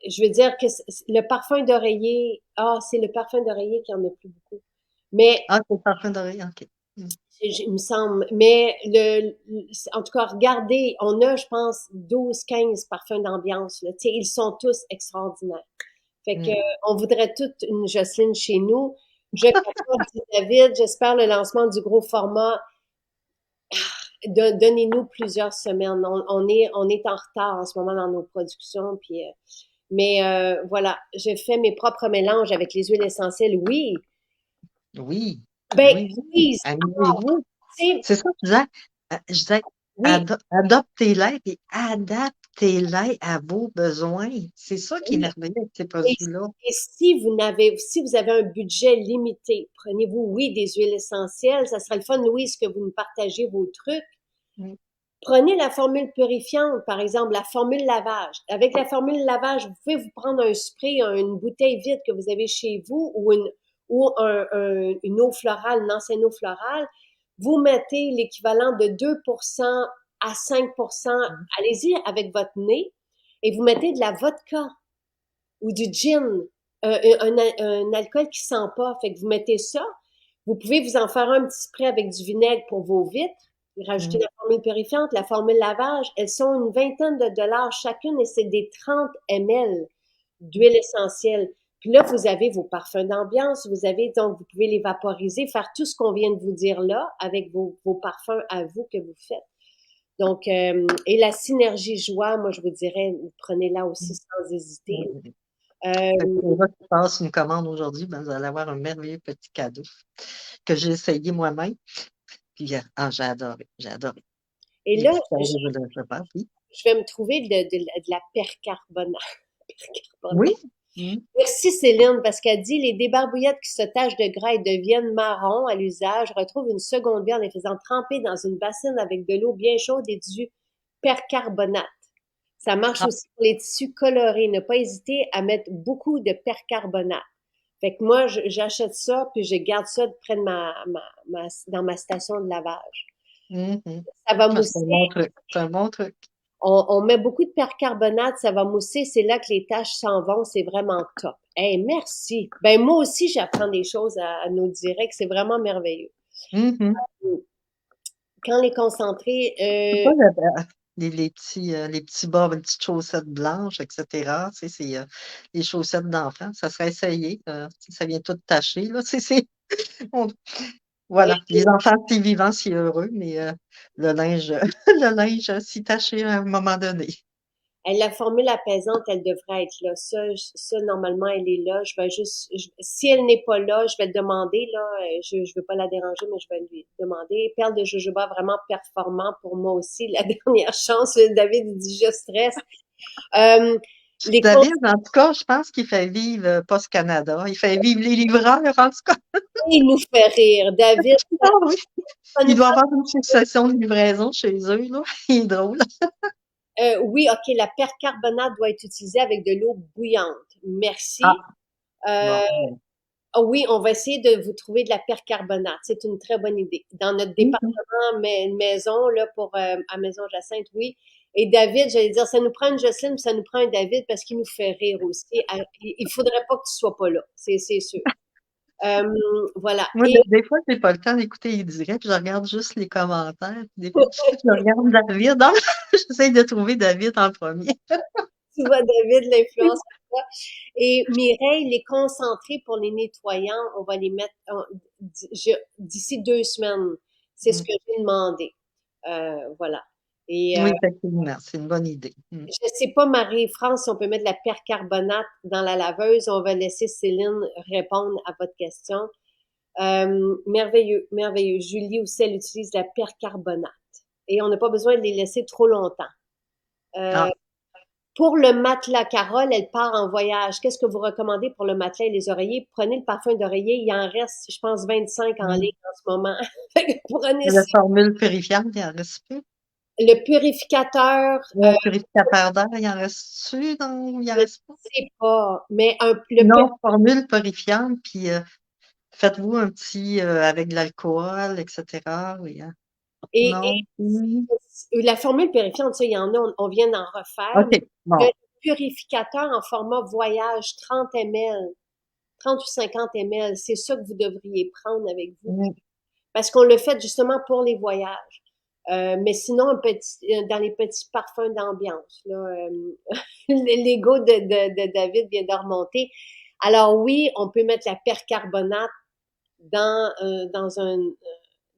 je veux dire que le parfum d'oreiller, c'est le parfum d'oreiller qui en a plus beaucoup. Mais Ah, c'est le parfum d'oreille, OK. Mm. il me semble, mais en tout cas, regardez, on a, je pense, 12, 15 parfums d'ambiance, là. Tu sais, ils sont tous extraordinaires. Fait que, Mm. on voudrait toute une Jocelyne chez nous. Je capote, dit David. J'espère le lancement du gros format. Donnez-nous plusieurs semaines. On est en retard en ce moment dans nos productions. Puis, mais voilà, je fais mes propres mélanges avec les huiles essentielles. Oui. Oui, Ben, oui, oui. please. Amusez-vous. Tu sais, C'est ça que je disais, oui. adoptez-les et adaptez-les à vos besoins. C'est ça qui est Oui. merveilleux avec ces Et, produits-là. et si vous avez un budget limité, prenez-vous, oui, des huiles essentielles. Ça serait le fun, Louise, que vous nous partagez vos trucs. Mm. Prenez la formule purifiante, par exemple, la formule lavage. Avec la formule lavage, vous pouvez vous prendre un spray, une bouteille vide que vous avez chez vous ou une eau florale, une ancienne eau florale. Vous mettez l'équivalent de 2% à 5%. Allez-y avec votre nez et vous mettez de la vodka ou du gin, un alcool qui sent pas. Fait que vous mettez ça. Vous pouvez vous en faire un petit spray avec du vinaigre pour vos vitres. Rajouter Mm. la formule purifiante, la formule lavage. Elles sont une vingtaine de dollars chacune et c'est des 30 ml d'huile essentielle. Puis là, vous avez vos parfums d'ambiance, donc, vous pouvez les vaporiser, faire tout ce qu'on vient de vous dire là avec vos parfums à vous que vous faites. Donc, et la synergie joie, moi, je vous dirais, prenez-la aussi sans hésiter. Mm. Fait que Euh, les gens qui passent une commande aujourd'hui, ben, vous allez avoir un merveilleux petit cadeau que j'ai essayé moi-même. Puis, j'ai adoré, j'ai adoré. et Les là, petits cadeaux, je pense, oui. je vais me trouver de la percarbonate. Oui. Percarbonate. Mm. Merci Céline, parce qu'elle dit les débarbouillettes qui se tachent de gras et deviennent marron à l'usage retrouvent une seconde vie en les faisant tremper dans une bassine avec de l'eau bien chaude et du percarbonate. Ça marche Ah, aussi pour les tissus colorés. Ne pas hésiter à mettre beaucoup de percarbonate. Fait que moi, j'achète ça, puis je garde ça près de dans ma station de lavage. mhm. Ça va Ah, c'est un mousser. bon truc. C'est un bon truc. On met beaucoup de percarbonate, ça va mousser. C'est là que les taches s'en vont. C'est vraiment top. Hey, merci. Ben, moi aussi, j'apprends des choses à nos directs. C'est vraiment merveilleux. Mhm. Quand les concentrés, C'est pas les petits bas, les petites chaussettes blanches, etc. Tu sais, c'est les chaussettes d'enfants. Ça serait essayé. Tu sais, ça vient tout taché, là. On- voilà. Les enfants si vivants, si heureux, mais le linge, le linge si taché à un moment donné. La formule apaisante, elle devrait être là. Ça, normalement, elle est là. Si elle n'est pas là, je vais le demander, là. Je veux pas la déranger, mais je vais lui demander. Perle de jojoba, vraiment performant pour moi aussi. La dernière chance, David, il dit, je stresse. Les David, en tout cas, je pense qu'il fait vivre Post Canada. Il fait vivre les livreurs, en tout cas. conseils nous fait rire. David, Ah oui. ça Il nous doit avoir une succession de livraisons chez eux, là. Il est drôle. oui, OK, la percarbonate doit être utilisée avec de l'eau bouillante. Merci. Ah, Euh, bon. oui, on va essayer de vous trouver de la percarbonate. C'est une très bonne idée. Dans notre Mhm. département maison, là, à Maison Jacinthe, oui. Et David, j'allais dire, ça nous prend une Jocelyne, puis ça nous prend un David parce qu'il nous fait rire aussi. Il faudrait pas que tu sois pas là, c'est sûr. Euh, voilà. Moi, Et des fois, j'ai pas le temps d'écouter les directs, je regarde juste les commentaires. Des fois, je regarde David. Non, j'essaie de trouver David en premier. tu vois, David, l'influence. Et Mireille, les concentrés pour les nettoyants, on va les mettre d'ici 2 semaines. C'est ce Mm. que j'ai demandé. Voilà. Et Oui, effectivement, c'est une bonne idée. Mm. je sais pas, Marie-France, si on peut mettre de la percarbonate dans la laveuse. On va laisser Céline répondre à votre question. Merveilleux, merveilleux. Julie aussi, elle utilise la percarbonate. Et on n'a pas besoin de les laisser trop longtemps. Euh, Ah, Pour le matelas, Carole, elle part en voyage. Qu'est-ce que vous recommandez pour le matelas et les oreillers? Prenez le parfum d'oreiller. Il en reste, je pense, 25 en ligne mm. en ce moment. Prenez La ça. formule purifiante, il en reste plus. Le purificateur, Le purificateur d'air, il en reste-tu? Non, il en je ne reste pas. sais pas, mais Non, formule purifiante, puis faites-vous un petit avec de l'alcool, etc. Oui, hein. et, Non. Mm. la formule purifiante, ça, il y en a, on vient d'en refaire. OK, Le bon. purificateur en format voyage, 30 ml, 30 ou 50 ml, c'est ça que vous devriez prendre avec vous. Mm. Parce qu'on le fait justement pour les voyages. Mais sinon, dans les petits parfums d'ambiance, là, l'ego de David vient de remonter. Alors oui, on peut mettre la percarbonate dans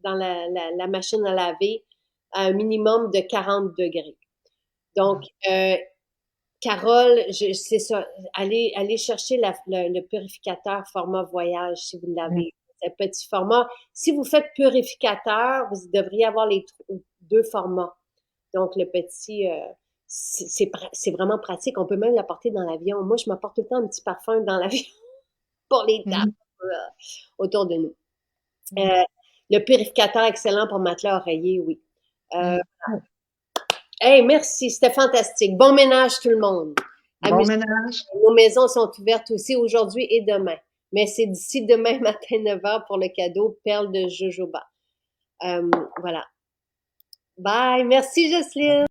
la machine à laver à un minimum de 40 degrés. Donc, Carole, c'est ça. Allez chercher le purificateur format voyage si vous Mm. l'avez. C'est un petit format. Si vous faites purificateur, vous devriez avoir les deux formats. Donc, le petit, c'est vraiment pratique. On peut même l'apporter dans l'avion. Moi, je m'apporte tout le temps un petit parfum dans l'avion pour les tables Mm. autour de nous. Mm. Euh, le purificateur excellent pour matelas oreiller, oui. Euh, Mm. hey, merci, c'était fantastique. Bon ménage tout le monde. Bon ménage. Nos maisons sont ouvertes aussi aujourd'hui et demain. Mais c'est d'ici demain matin 9h pour le cadeau Perle de Jojoba. Voilà. Bye. Merci, Jocelyne.